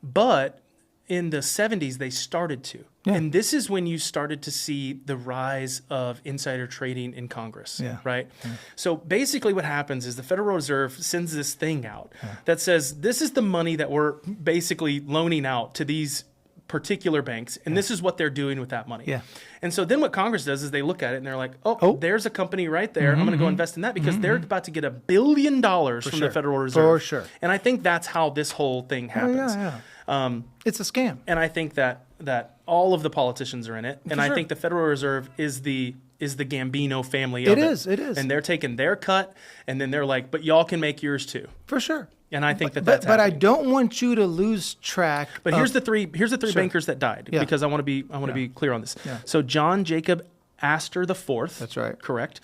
But in the 70s, they started to.
Yeah.
And this is when you started to see the rise of insider trading in Congress, right? Yeah. So basically what happens is the Federal Reserve sends this thing out that says, this is the money that we're basically loaning out to these particular banks, and this is what they're doing with that money.
Yeah.
And so then what Congress does is they look at it and they're like, there's a company right there. I'm going to go invest in that because they're about to get $1 billion from the Federal Reserve.
For sure.
And I think that's how this whole thing happens.
It's a scam.
And I think that all of the politicians are in it. And I think the Federal Reserve is the Gambino family of it.
It is.
And they're taking their cut, and then they're like, but y'all can make yours too.
For sure.
And I think that's
But I
happening.
don't want you to lose track.
But here's the three bankers that died because I want to be clear on this.
Yeah.
So John Jacob Astor IV.
That's right.
Correct.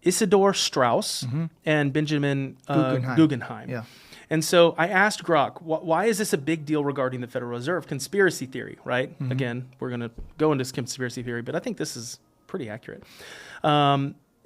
Isidore Strauss and Benjamin Guggenheim.
Yeah.
And so I asked Grok, why is this a big deal regarding the Federal Reserve? Conspiracy theory, right? Again, we're going to go into conspiracy theory, but I think this is pretty accurate.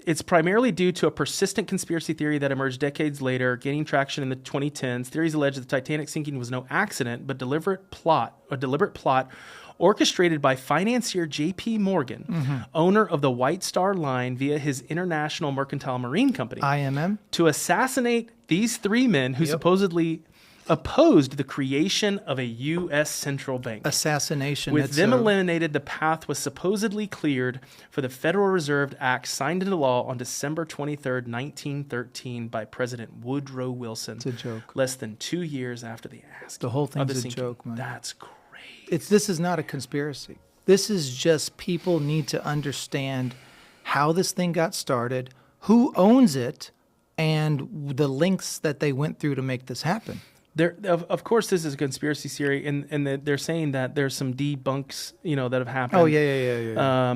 It's primarily due to a persistent conspiracy theory that emerged decades later, gaining traction in the 2010s. Theories allege that the Titanic sinking was no accident, but a deliberate plot orchestrated by financier J.P. Morgan, owner of the White Star Line via his International Mercantile Marine Company,
IMM,
to assassinate these 3 men who supposedly opposed the creation of a U.S. central bank.
Assassination.
With them eliminated, the path was supposedly cleared for the Federal Reserve Act signed into law on December 23rd, 1913 by President Woodrow Wilson.
It's a joke.
Less than 2 years after the ask.
The whole thing's a joke, man.
That's great.
This is not a conspiracy. This is just people need to understand how this thing got started, who owns it, and the lengths that they went through to make this happen.
Of course, this is a conspiracy theory, and they're saying that there's some debunks, that have happened.
Oh, yeah.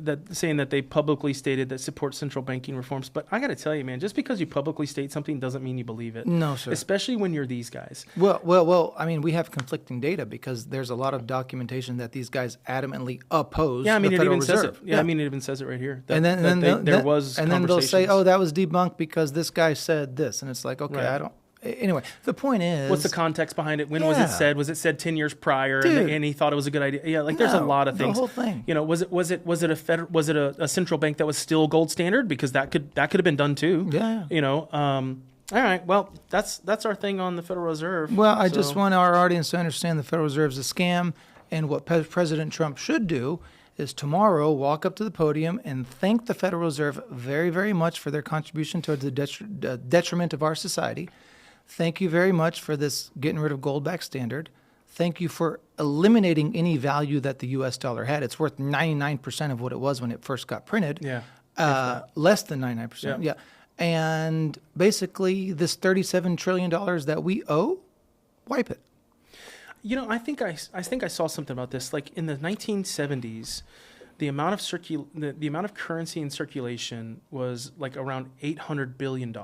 That saying that they publicly stated that support central banking reforms. But I got to tell you, man, just because you publicly state something doesn't mean you believe it.
No, sir.
Especially when you're these guys.
Well. I mean, we have conflicting data because there's a lot of documentation that these guys adamantly oppose.
Yeah, I mean,
the
it
Federal
even
Reserve.
says it. Yeah, I mean, it even says it right here.
And then they'll say,
oh,
that was debunked because this guy said this, and it's like, okay, I don't. Anyway, the point is...
What's the context behind it? When was it said? Was it said 10 years prior and he thought it was a good idea? Yeah, there's a lot of things.
The whole thing.
Was it a central bank that was still gold standard? Because that could have been done too.
Yeah.
All right. Well, that's our thing on the Federal Reserve.
Well, I just want our audience to understand the Federal Reserve is a scam, and what President Trump should do is tomorrow walk up to the podium and thank the Federal Reserve very, very much for their contribution towards the detriment of our society. Thank you very much for this getting rid of gold back standard. thank you for eliminating any value that the U.S. dollar had. It's worth 99% of what it was when it first got printed.
Yeah.
Less than 99%. Yeah. And basically, this $37 trillion that we owe, wipe it.
You know, I think I saw something about this. Like in the 1970s, the amount of the amount of currency in circulation was like around $800 billion,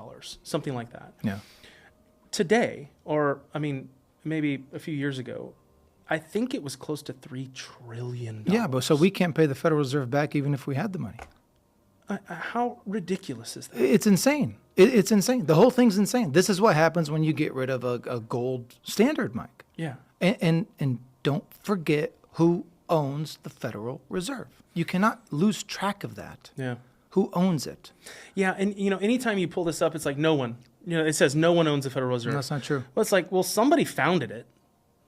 something like that.
Yeah.
Today, or I mean, maybe a few years ago, I think it was close to $3 trillion.
Yeah, but so we can't pay the Federal Reserve back even if we had the money.
How ridiculous is that?
It's insane. It's insane. The whole thing's insane. This is what happens when you get rid of a gold standard, Mike.
Yeah.
And don't forget who owns the Federal Reserve. You cannot lose track of that.
Yeah.
Who owns it?
Yeah, and you know, anytime you pull this up, it's like no one. You know, it says no one owns the Federal Reserve.
No, that's not true.
Well, it's like, well, somebody founded it.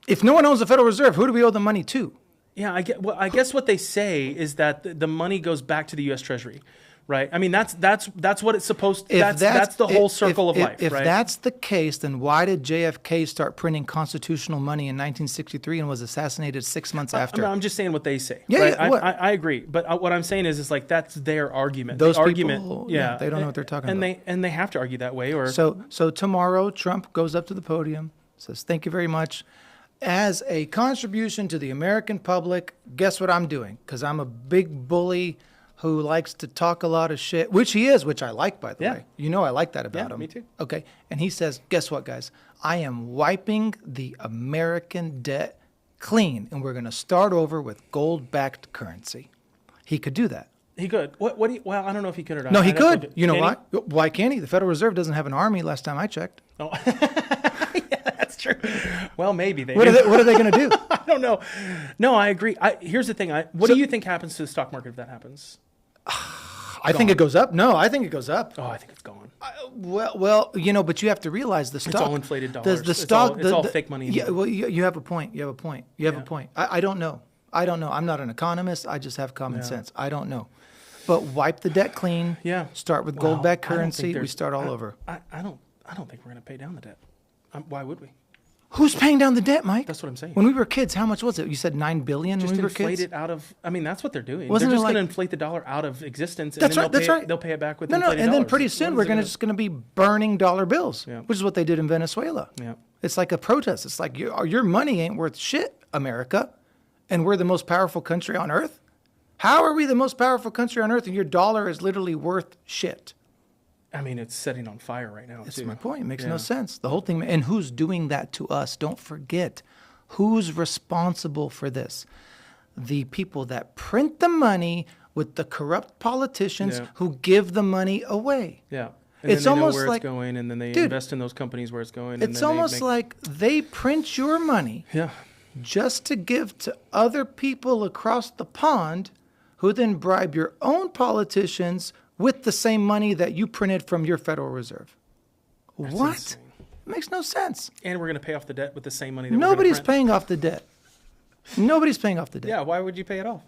If no one owns the Federal Reserve, who do we owe the money to?
Yeah, I guess what they say is that the money goes back to the U.S. Treasury, right? I mean, that's what it's supposed to. That's the whole circle of life,
if
right?
If that's the case, then why did JFK start printing constitutional money in 1963 and was assassinated 6 months after?
I'm just saying what they say.
Yeah,
right?
yeah,
I agree, but what I'm saying is like that's their argument.
Those
the
people,
argument,
yeah, they don't know what they're talking about.
And they have to argue that way, or
so tomorrow Trump goes up to the podium, says, "Thank you very much. As a contribution to the American public, guess what I'm doing? Because I'm a big bully who likes to talk a lot of shit," which he is, which I like, by the way. You know I like that about him.
Me too.
Okay. And he says, guess what, guys? I am wiping the American debt clean, and we're going to start over with gold-backed currency. He could do that.
He could. Well, I don't know if he could or not.
No, he could. You know
why?
Why can't he? The Federal Reserve doesn't have an army last time I checked.
Oh. Yeah, that's true. Well, maybe they
What are they going to do?
I don't know. No, I agree. Here's the thing. What do you think happens to the stock market if that happens?
I think it goes up. No, I think it goes up.
Oh, I think it's gone.
Well, you know, but you have to realize the stock.
It's all inflated dollars.
The stock.
It's all fake money.
Yeah, well, you have a point. You have a point. A point. I don't know. I'm not an economist. I just have common sense. I don't know. But wipe the debt clean.
Yeah.
Start with gold-backed currency. We start all over.
I don't think we're going to pay down the debt. Why would we?
Who's paying down the debt, Mike?
That's what I'm saying.
When we were kids, how much was it? You said $9 billion when we were kids?
Just inflate it out of. I mean, that's what they're doing.
Wasn't
they're just
it
going to
like-
inflate the dollar out of existence. And
That's
then
right. That's right.
They'll pay it back with
No,
inflated
and
dollars.
then pretty soon we're just going to be burning dollar bills, which is what they did in Venezuela.
Yeah.
It's like a protest. It's like your money ain't worth shit, America, and we're the most powerful country on earth. How are we the most powerful country on earth and your dollar is literally worth shit?
I mean, it's setting on fire right now.
That's
too.
my point. It makes no sense. The whole thing. And who's doing that to us? Don't forget. Who's responsible for this? The people that print the money with the corrupt politicians who give the money away.
Yeah. And
It's
then they
almost
know where
like-
it's going, and then they
Dude,
invest in those companies where it's going.
It's almost like they print your money just to give to other people across the pond who then bribe your own politicians with the same money that you printed from your Federal Reserve. What?
insane.
It makes no sense.
And we're going to pay off the debt with the same money that
Nobody's
we're going to
paying off the debt. Nobody's paying off the debt.
Yeah, why would you pay it off?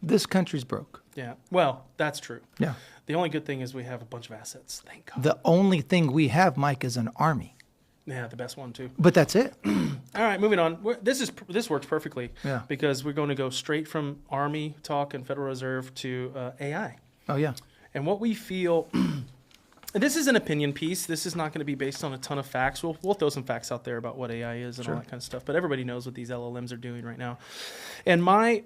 This country's broke.
Yeah, well, that's true.
Yeah.
The only good thing is we have a bunch of assets. Thank God.
The only thing we have, Mike, is an army.
Yeah, the best one too.
But that's it.
All right, moving on. This works perfectly.
Yeah.
Because we're going to go straight from Army talk and Federal Reserve to AI.
Oh, yeah.
And what we feel, and this is an opinion piece. This is not going to be based on a ton of facts. We'll throw some facts out there about what AI is and all that kind of stuff. But everybody knows what these LLMs are doing right now. And my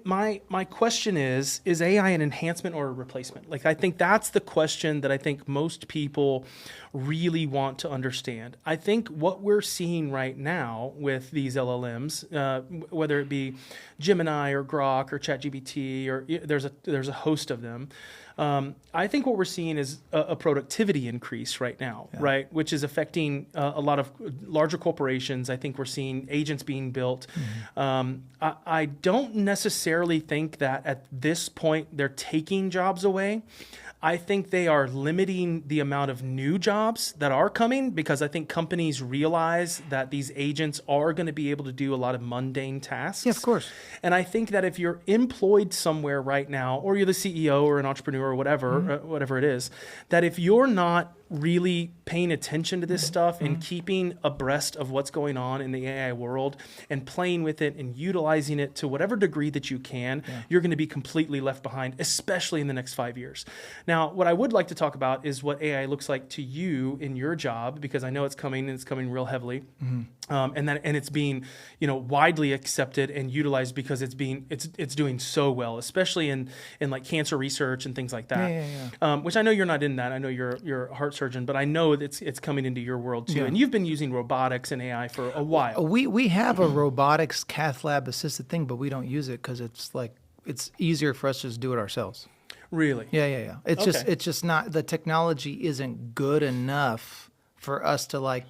question is AI an enhancement or a replacement? Like, I think that's the question that I think most people really want to understand. I think what we're seeing right now with these LLMs, whether it be Gemini or Grok or ChatGPT, or there's a host of them. I think what we're seeing is a productivity increase right now, right? Which is affecting a lot of larger corporations. I think we're seeing agents being built. I don't necessarily think that at this point they're taking jobs away. I think they are limiting the amount of new jobs that are coming because I think companies realize that these agents are going to be able to do a lot of mundane tasks.
Yeah, of course.
And I think that if you're employed somewhere right now, or you're the CEO or an entrepreneur or whatever, whatever it is, that if you're not really paying attention to this stuff and keeping abreast of what's going on in the AI world and playing with it and utilizing it to whatever degree that you can, you're going to be completely left behind, especially in the next 5 years. Now, what I would like to talk about is what AI looks like to you in your job, because I know it's coming, and it's coming real heavily. And it's being, widely accepted and utilized because it's doing so well, especially in like cancer research and things like that. Which I know you're not in that. I know you're a heart surgeon, but I know it's coming into your world too. And you've been using robotics and AI for a while.
We have a robotics cath lab assisted thing, but we don't use it because it's easier for us to just do it ourselves.
Really?
Yeah. It's just not, the technology isn't good enough for us to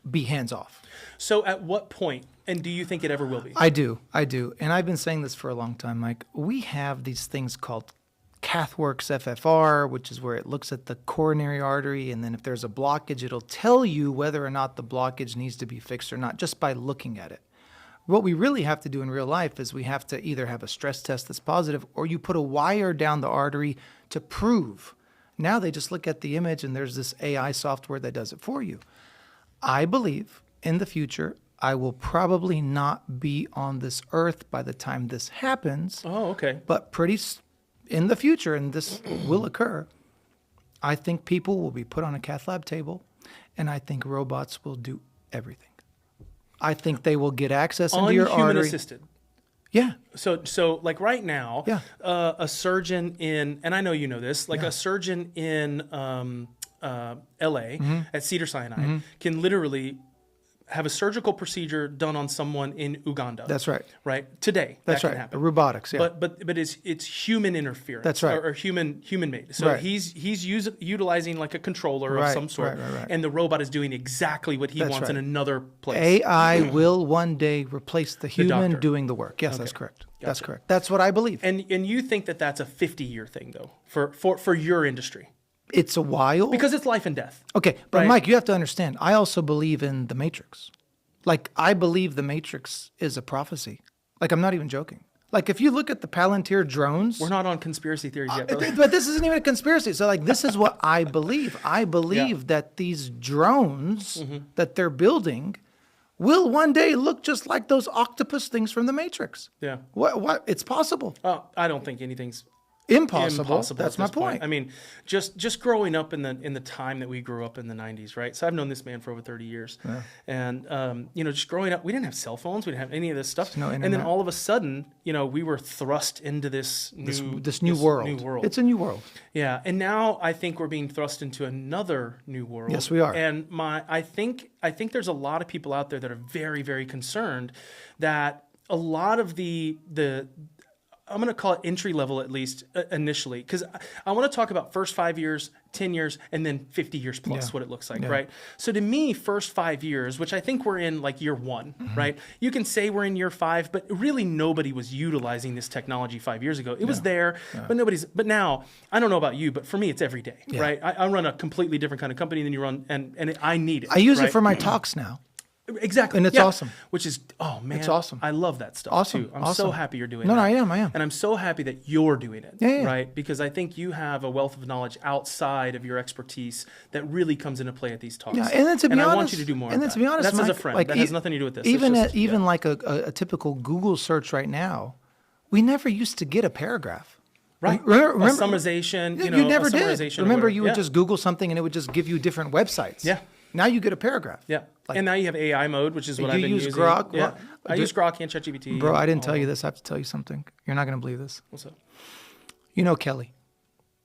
be hands off.
So at what point, and do you think it ever will be?
I do. And I've been saying this for a long time, Mike. We have these things called CathWorks FFR, which is where it looks at the coronary artery, and then if there's a blockage, it'll tell you whether or not the blockage needs to be fixed or not, just by looking at it. What we really have to do in real life is we have to either have a stress test that's positive, or you put a wire down the artery to prove. Now they just look at the image, and there's this AI software that does it for you. I believe in the future, I will probably not be on this earth by the time this happens.
Oh, okay.
But in the future, and this will occur, I think people will be put on a cath lab table, and I think robots will do everything. I think they will get access into your artery.
Human assisted.
Yeah.
So like right now, a surgeon and I know you know this, a surgeon in LA at Cedars-Sinai can literally have a surgical procedure done on someone in Uganda.
That's right.
Right? Today.
That's
that
right.
Can happen.
Robotics, yeah.
But it's human interference.
That's right.
Or human made. So he's utilizing like a controller of some sort.
Right.
And the robot is doing exactly what he wants in another place.
AI will one day replace the human doing the work. Yes, that's correct. Gotcha. That's correct. That's what I believe.
And you think that that's a 50-year thing though for your industry?
It's a while.
Because it's life and death.
Okay, but Mike, you have to understand, I also believe in the Matrix. I believe the Matrix is a prophecy. I'm not even joking. If you look at the Palantir drones...
We're not on conspiracy theories yet,
but this isn't even a conspiracy. So, this is what I believe. I believe that these drones that they're building will one day look just like those octopus things from the Matrix.
Yeah.
What? It's possible.
I don't think anything's...
Impossible. That's my point.
I mean, just growing up in the time that we grew up in the 90s, right? So I've known this man for over 30 years. Yeah. And, just growing up, we didn't have cell phones. We didn't have any of this stuff.
No internet.
And then all of a sudden, we were thrust into this
new world. It's a new world.
Yeah. And now I think we're being thrust into another new world.
Yes, we are.
And I think there's a lot of people out there that are very, very concerned that a lot of the I'm going to call it entry level, at least initially, because I want to talk about first 5 years, 10 years, and then 50 years plus what it looks like, right? So to me, first 5 years, which I think we're in year one, right? You can say we're in year 5, but really nobody was utilizing this technology 5 years ago. It was there, but now, I don't know about you, but for me, it's every day, right? I run a completely different kind of company than you run, and I need it.
I use it for my talks now.
Exactly.
And it's awesome.
Which is, oh man.
It's awesome.
I love that stuff too. I'm so happy you're doing that.
No, I am.
And I'm so happy that you're doing it.
Yeah.
Right? Because I think you have a wealth of knowledge outside of your expertise that really comes into play at these talks.
Yeah, and then to be honest,
I want you to do more.
And then to be honest,
that's
Mike,
as a friend. That has nothing to do with this.
Even a typical Google search right now, we never used to get a paragraph.
Right.
Remember,
a summarization.
You never did. Remember, you would just Google something and it would just give you different websites.
Yeah.
Now you get a paragraph.
Yeah. And now you have AI mode, which is what I've been using.
You use Grok?
Yeah. I use Grok and ChatGPT.
Bro, I didn't tell you this. I have to tell you something. You're not going to believe this.
What's up?
You know Kelly.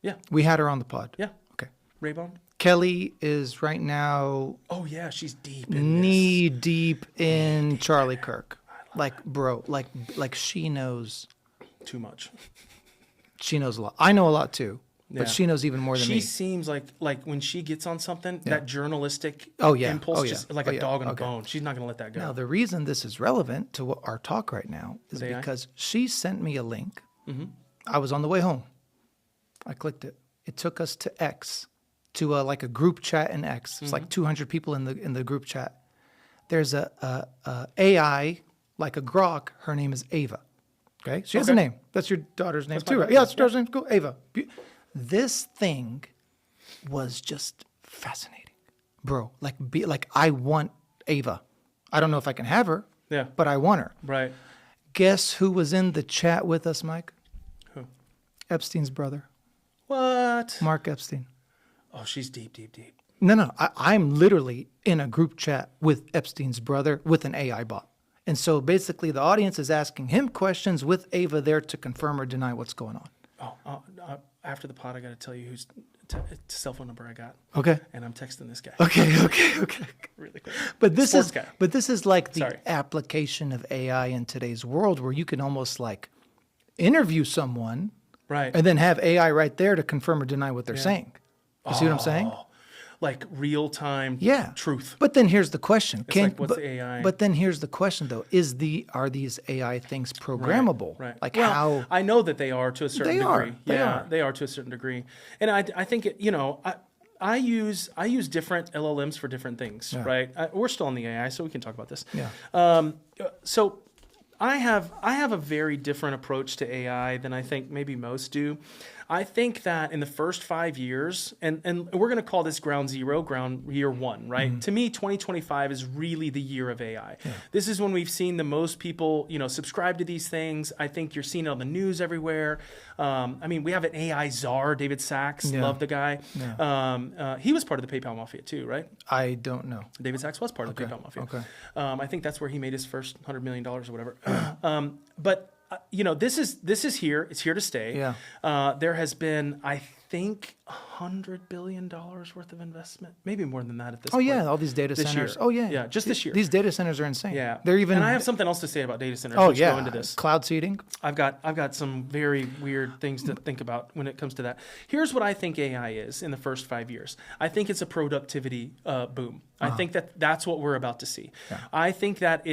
Yeah.
We had her on the pod.
Yeah.
Okay.
Raybone?
Kelly is right now...
Oh, yeah. She's deep in
knee deep in Charlie Kirk. Bro, she knows...
Too much.
She knows a lot. I know a lot too. But she knows even more than me.
She seems like when she gets on something, that journalistic impulse, just like a dog on a bone. She's not going to let that go.
Now, the reason this is relevant to our talk right now is because she sent me a link. Mm-hmm. I was on the way home. I clicked it. It took us to X, to a group chat in X. It's 200 people in the group chat. There's a AI, like a Grok. Her name is Ava. Okay? She has a name. That's your daughter's name too, right? Yeah, that's your daughter's name. Cool. Ava. This thing was just fascinating, bro. Like I want Ava. I don't know if I can have her.
Yeah.
But I want her.
Right.
Guess who was in the chat with us, Mike?
Who?
Epstein's brother.
What?
Mark Epstein.
Oh, she's deep, deep, deep.
No. I'm literally in a group chat with Epstein's brother with an AI bot. And so basically the audience is asking him questions with Ava there to confirm or deny what's going on.
Oh, after the pod, I got to tell you whose cell phone number I got.
Okay.
And I'm texting this guy.
Okay.
Really quick.
But this
Sports
is
guy.
But this is like the
Sorry.
application of AI in today's world where you can almost like interview someone
Right.
and then have AI right there to confirm or deny what they're saying. You see what I'm saying?
Like real time truth.
But then here's the question.
It's like, what's AI?
But then here's the question though. Are these AI things programmable?
Right.
Like
well,
how
I know that they are to a certain degree.
They are.
They are to a certain degree. And I think I use different LLMs for different things, right? We're still on the AI, so we can talk about this.
Yeah.
So I have a very different approach to AI than I think maybe most do. I think that in the first 5 years, and we're going to call this ground zero, ground year one, right? Mm-hmm. To me, 2025 is really the year of AI. Yeah. This is when we've seen the most people, subscribe to these things. I think you're seeing it on the news everywhere. We have an AI czar, David Sachs. Love the guy. Yeah. He was part of the PayPal Mafia too, right?
I don't know.
David Sachs was part of the PayPal Mafia.
Okay.
I think that's where he made his first $100 million or whatever. But this is here. It's here to stay.
Yeah.
There has been, I think, $100 billion worth of investment, maybe more than that at this point.
Oh yeah, all these data centers.
Year.
Oh yeah,
yeah, just this year.
These data centers are insane.
Yeah,
they're even.
And I have something else to say about data centers.
Oh
Let's go into this.
Cloud seeding.
I've got some very weird things to think about when it comes to that. Here's what I think AI is in the first 5 years. I think it's a productivity boom. I think that's what we're about to see. Yeah. I think that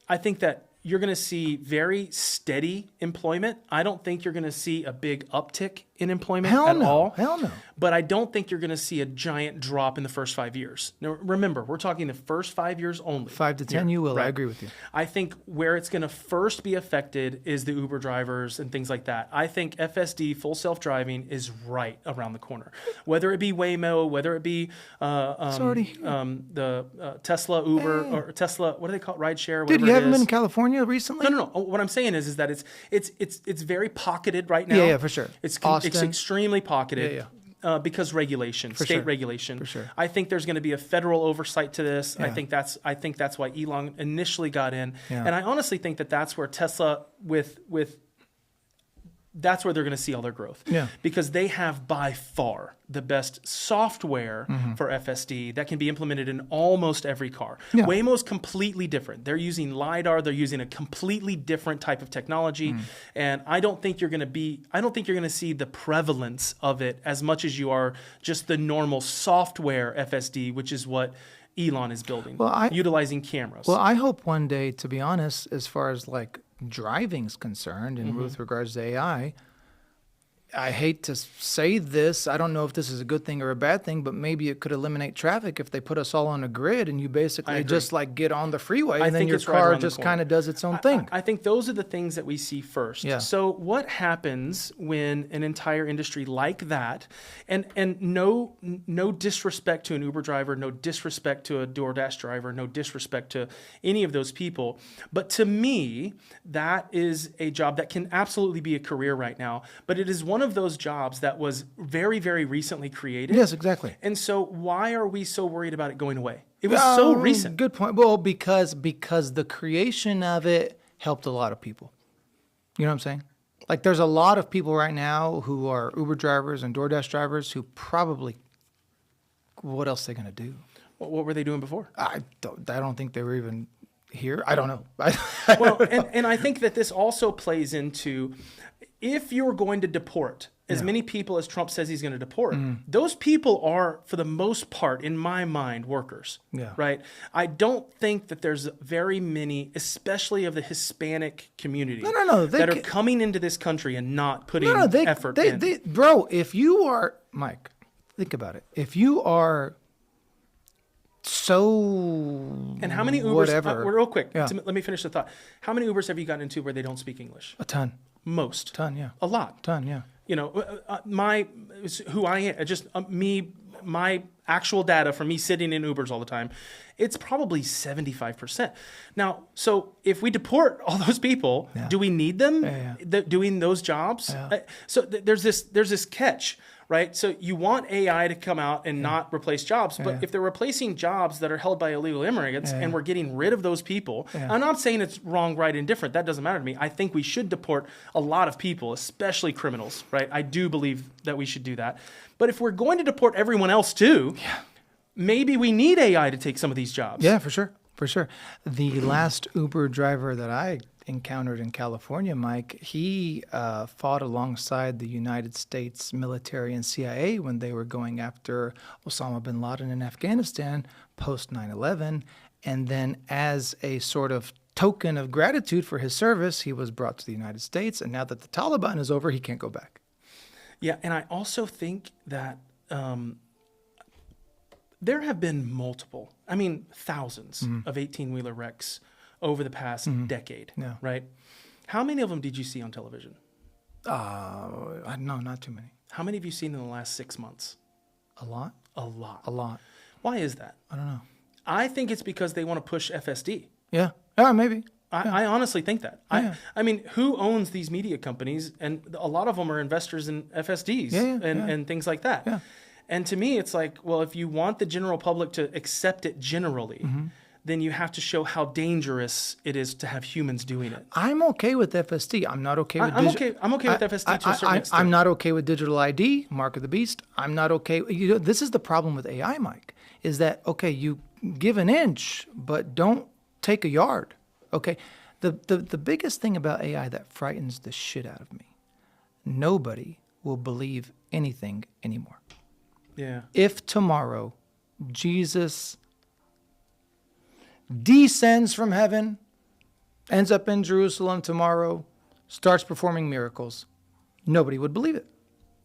I think that you're going to see very steady employment. I don't think you're going to see a big uptick in employment at all.
Hell no.
But I don't think you're going to see a giant drop in the first 5 years. Now, remember, we're talking the first 5 years only.
5 to 10, you will. Right? I agree with you.
I think where it's going to first be affected is the Uber drivers and things like that. I think FSD, full self-driving, is right around the corner. Whether it be Waymo, whether it be the Tesla, Uber, or Tesla, what do they call it, rideshare?
Dude, you haven't been in California recently?
No. What I'm saying is that it's very pocketed right now.
Yeah, for sure.
It's extremely pocketed. Because regulation, state regulation. For sure. I think there's going to be a federal oversight to this. Yeah. I think that's why Elon initially got in. Yeah. And I honestly think that that's where Tesla that's where they're going to see all their growth. Yeah. Because they have by far the best software for FSD that can be implemented in almost every car. Yeah. Waymo's completely different. They're using LiDAR. They're using a completely different type of technology. And I don't think you're going to see the prevalence of it as much as you are just the normal software FSD, which is what Elon is building, utilizing cameras.
Well, I hope one day, to be honest, as far as like driving's concerned and with regards to AI, I hate to say this. I don't know if this is a good thing or a bad thing, but maybe it could eliminate traffic if they put us all on a grid and you basically just like get on the freeway and then your car just kind of does its own thing.
I think those are the things that we see first. Yeah. So what happens when an entire industry like that, and no disrespect to an Uber driver, no disrespect to a DoorDash driver, no disrespect to any of those people, but to me, that is a job that can absolutely be a career right now, but it is one of those jobs that was very, very recently created.
Yes, exactly.
And so why are we so worried about it going away? It was so recent.
Good point. Well, because the creation of it helped a lot of people. You know what I'm saying? Like there's a lot of people right now who are Uber drivers and DoorDash drivers who probably, what else are they going to do?
What were they doing before?
I don't think they were even here. I don't know.
And I think that this also plays into, if you're going to deport as many people as Trump says he's going to deport, those people are, for the most part, in my mind, workers. Yeah. Right? I don't think that there's very many, especially of the Hispanic community, that are coming into this country and not putting effort in.
Bro, if you are, Mike, think about it. If you are
and how many Ubers, real quick, let me finish the thought. How many Ubers have you gotten into where they don't speak English?
A ton.
Most.
Ton, yeah.
A lot.
Ton, yeah.
who I am, just me, my actual data from me sitting in Ubers all the time, it's probably 75%. Now, so if we deport all those people, do we need them doing those jobs? So there's this catch, right? So you want AI to come out and not replace jobs, but if they're replacing jobs that are held by illegal immigrants and we're getting rid of those people, I'm not saying it's wrong, right, indifferent. That doesn't matter to me. I think we should deport a lot of people, especially criminals, right? I do believe that we should do that. But if we're going to deport everyone else too, maybe we need AI to take some of these jobs.
Yeah, for sure. For sure. The last Uber driver that I encountered in California, Mike, he fought alongside the United States military and CIA when they were going after Osama bin Laden in Afghanistan post 9/11. And then as a sort of token of gratitude for his service, he was brought to the United States. And now that the Taliban is over, he can't go back.
Yeah, and I also think that there have been multiple, thousands of 18-wheeler wrecks over the past decade, right? How many of them did you see on television?
No, not too many.
How many have you seen in the last 6 months?
A lot?
A lot.
A lot.
Why is that?
I don't know.
I think it's because they want to push FSD.
Yeah, maybe.
I honestly think that.
Yeah.
I mean, who owns these media companies? And a lot of them are investors in FSDs and things like that. Yeah. And to me, it's like, well, if you want the general public to accept it generally, then you have to show how dangerous it is to have humans doing it.
I'm okay with FSD. I'm not okay with
I'm okay with FSD to a certain extent.
I'm not okay with digital ID, Mark of the Beast. I'm not okay. This is the problem with AI, Mike, is that, okay, you give an inch, but don't take a yard. Okay, the biggest thing about AI that frightens the shit out of me, nobody will believe anything anymore.
Yeah.
If tomorrow Jesus descends from heaven, ends up in Jerusalem tomorrow, starts performing miracles, nobody would believe it.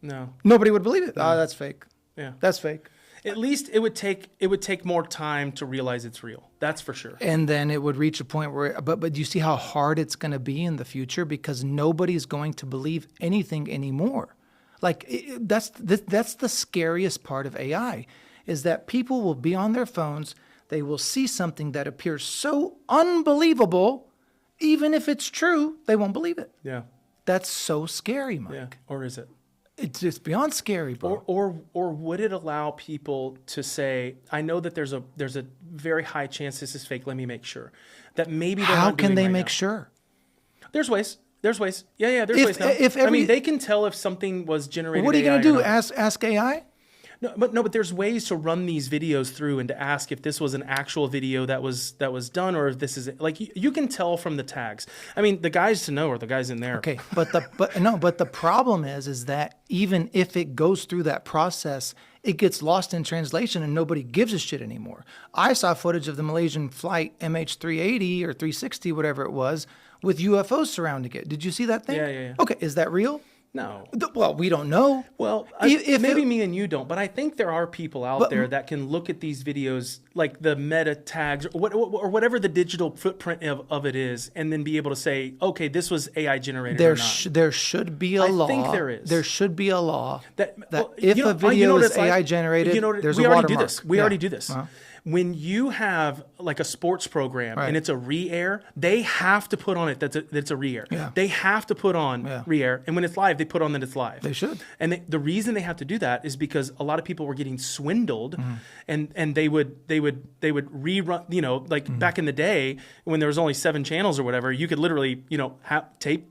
No.
Nobody would believe it.
No.
Oh, that's fake.
Yeah.
That's fake.
At least it would take more time to realize it's real. That's for sure.
And then it would reach a point where, but you see how hard it's going to be in the future because nobody's going to believe anything anymore. Like that's the scariest part of AI, is that people will be on their phones, they will see something that appears so unbelievable, even if it's true, they won't believe it.
Yeah.
That's so scary, Mike.
Yeah. Or is it?
It's just beyond scary, bro.
Or would it allow people to say, I know that there's a very high chance this is fake, let me make sure. That maybe they're
How
not
can
doing
they
right
make
now.
sure?
There's ways. Yeah, there's ways now. They can tell if something was generated.
What are you going to do?
or not.
Ask AI?
No, but there's ways to run these videos through and to ask if this was an actual video that was done, or if this is like you can tell from the tags. I mean, the guys to know are the guys in there.
Okay, but the problem is that even if it goes through that process, it gets lost in translation and nobody gives a shit anymore. I saw footage of the Malaysian flight MH380 or 360, whatever it was, with UFOs surrounding it. Did you see that thing?
Yeah.
Okay, is that real?
No.
Well, we don't know.
Well, maybe me and you don't, but I think there are people out there that can look at these videos, like the meta tags or whatever the digital footprint of it is, and then be able to say, okay, this was AI generated or not.
There should be a law.
I think there is.
There should be a law that
if
a video is AI generated, there's a watermark.
We already do this. Uh-huh. When you have like a sports program and it's a re-air, they have to put on it that it's a re-air.
Yeah.
They have to put on re-air, and when it's live, they put on that it's live.
They should.
And the reason they have to do that is because a lot of people were getting swindled, and they would rerun. Like back in the day when there was only 7 channels or whatever, you could literally tape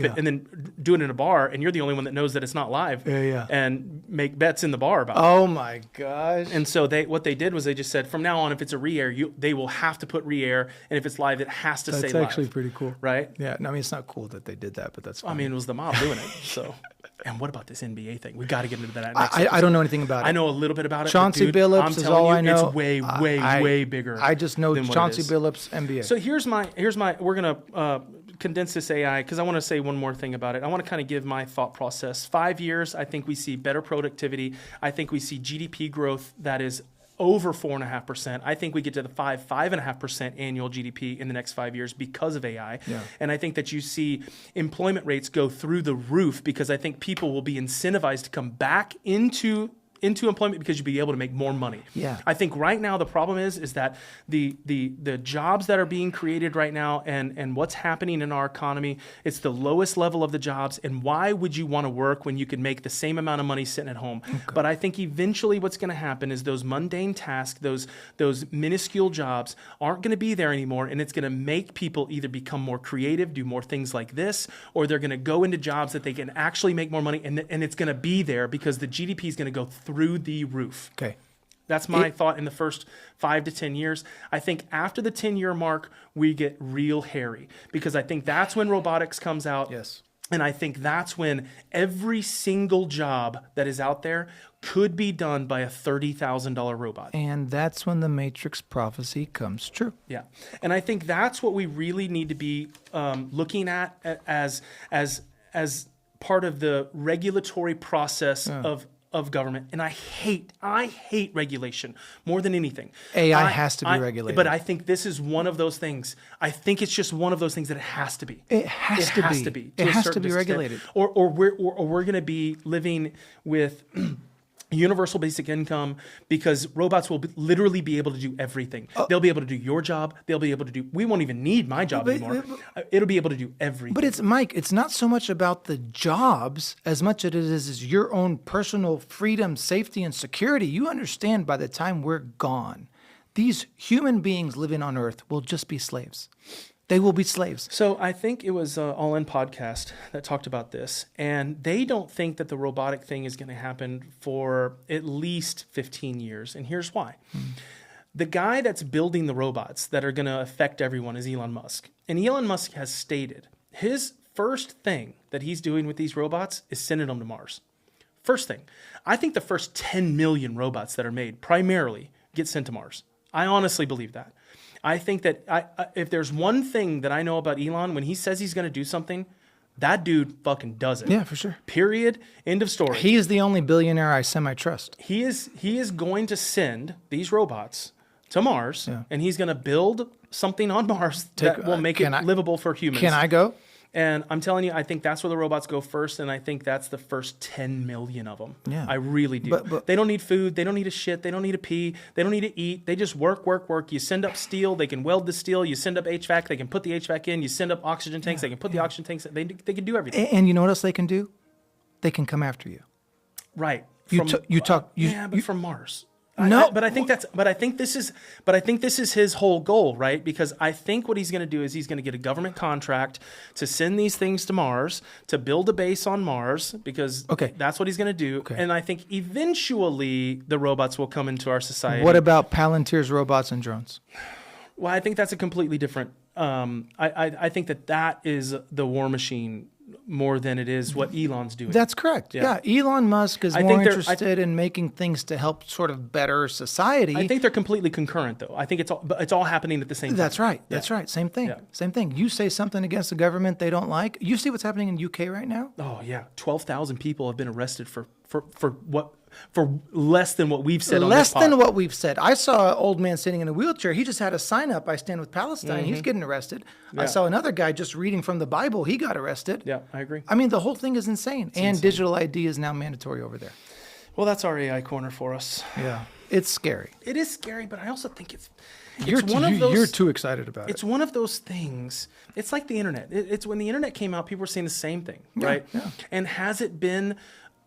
it and then do it in a bar, and you're the only one that knows that it's not live. And make bets in the bar about it.
Oh my gosh.
And so what they did was they just said, from now on, if it's a re-air, they will have to put re-air, and if it's live, it has to say live.
That's actually pretty cool.
Right?
Yeah. No, I mean, it's not cool that they did that, but that's fine.
I mean, it was the mob doing it. So, and what about this NBA thing? We got to get into that.
I don't know anything about it.
I know a little bit about it.
Chauncey Billups is all I know.
It's way bigger.
I just know Chauncey Billups, NBA.
So here's my. We're gonna condense this AI because I want to say one more thing about it. I want to kind of give my thought process. 5 years, I think we see better productivity. I think we see GDP growth that is over 4.5%. I think we get to the 5.5% annual GDP in the next 5 years because of AI.
Yeah.
And I think that you see employment rates go through the roof because I think people will be incentivized to come back into employment because you'll be able to make more money.
Yeah.
I think right now the problem is that the jobs that are being created right now and what's happening in our economy, it's the lowest level of the jobs. And why would you want to work when you could make the same amount of money sitting at home? Okay. But I think eventually what's going to happen is those mundane tasks, those minuscule jobs aren't going to be there anymore. And it's going to make people either become more creative, do more things like this, or they're going to go into jobs that they can actually make more money. And it's going to be there because the GDP is going to go through the roof.
Okay.
That's my thought in the first 5 to 10 years. I think after the 10-year mark, we get real hairy because I think that's when robotics comes out.
Yes.
And I think that's when every single job that is out there could be done by a $30,000 robot.
And that's when the Matrix prophecy comes true.
Yeah. And I think that's what we really need to be looking at as part of the regulatory process of government. And I hate regulation more than anything.
AI has to be regulated.
But I think this is one of those things. I think it's just one of those things that it has to be.
It has to be. It has to be regulated.
Or we're going to be living with universal basic income because robots will literally be able to do everything. They'll be able to do your job. They'll be able to do, we won't even need my job anymore. It'll be able to do everything.
But Mike, it's not so much about the jobs as much as it is your own personal freedom, safety, and security. You understand by the time we're gone, these human beings living on Earth will just be slaves. They will be slaves.
So I think it was All In podcast that talked about this, and they don't think that the robotic thing is going to happen for at least 15 years, and here's why. The guy that's building the robots that are going to affect everyone is Elon Musk, and Elon Musk has stated his first thing that he's doing with these robots is sending them to Mars. First thing. I think the first 10 million robots that are made primarily get sent to Mars. I honestly believe that. I think that if there's one thing that I know about Elon, when he says he's going to do something, that dude fucking does it.
Yeah, for sure.
Period. End of story.
He is the only billionaire I semi-trust.
He is going to send these robots to Mars, and he's going to build something on Mars that will make it livable for humans.
Can I go?
And I'm telling you, I think that's where the robots go first, and I think that's the first 10 million of them.
Yeah.
I really do.
But
they don't need food. They don't need a shit. They don't need to pee. They don't need to eat. They just work. You send up steel. They can weld the steel. You send up HVAC. They can put the HVAC in. You send up oxygen tanks. They can put the oxygen tanks in. They can do everything.
And you know what else they can do? They can come after you.
Right.
But
from Mars.
No,
but I think this is his whole goal, right? Because I think what he's going to do is he's going to get a government contract to send these things to Mars, to build a base on Mars, because that's what he's going to do. Okay. And I think eventually the robots will come into our society.
What about Palantir's robots and drones?
Well, I think that's a completely different. I think that is the war machine more than it is what Elon's doing.
That's correct. Yeah. Elon Musk is more interested in making things to help sort of better society.
I think they're completely concurrent, though. I think it's all happening at the same time.
That's right. That's right. Same thing. Yeah. Same thing. You say something against the government they don't like. You see what's happening in UK right now?
Oh yeah, 12,000 people have been arrested for what? For less than what we've said on this pod.
Less than what we've said. I saw an old man sitting in a wheelchair. He just had a sign up, I stand with Palestine. He's getting arrested. Yeah. I saw another guy just reading from the Bible. He got arrested.
Yeah, I agree.
I mean, the whole thing is insane. And digital ID is now mandatory over there.
Well, that's our AI corner for us.
Yeah. It's scary.
It is scary, but I also think
you're too excited about it.
It's one of those things. It's like the internet. It's when the internet came out, people were saying the same thing, right? Yeah. And has it been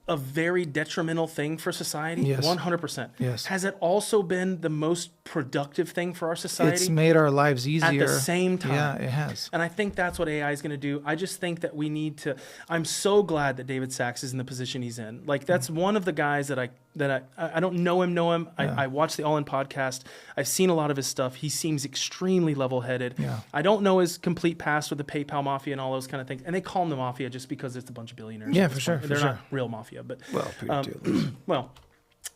a very detrimental thing for society?
Yes.
100%.
Yes.
Has it also been the most productive thing for our society?
It's made our lives easier.
At the same time.
Yeah, it has.
And I think that's what AI is going to do. I just think that we need to, I'm so glad that David Sachs is in the position he's in. Like, that's one of the guys that I don't know him. Yeah. I watch the All In podcast. I've seen a lot of his stuff. He seems extremely level-headed.
Yeah.
I don't know his complete past with the PayPal mafia and all those kind of things. And they call him the mafia just because it's a bunch of billionaires.
Yeah, for sure.
They're not real mafia, but
Peter Thiel.
well,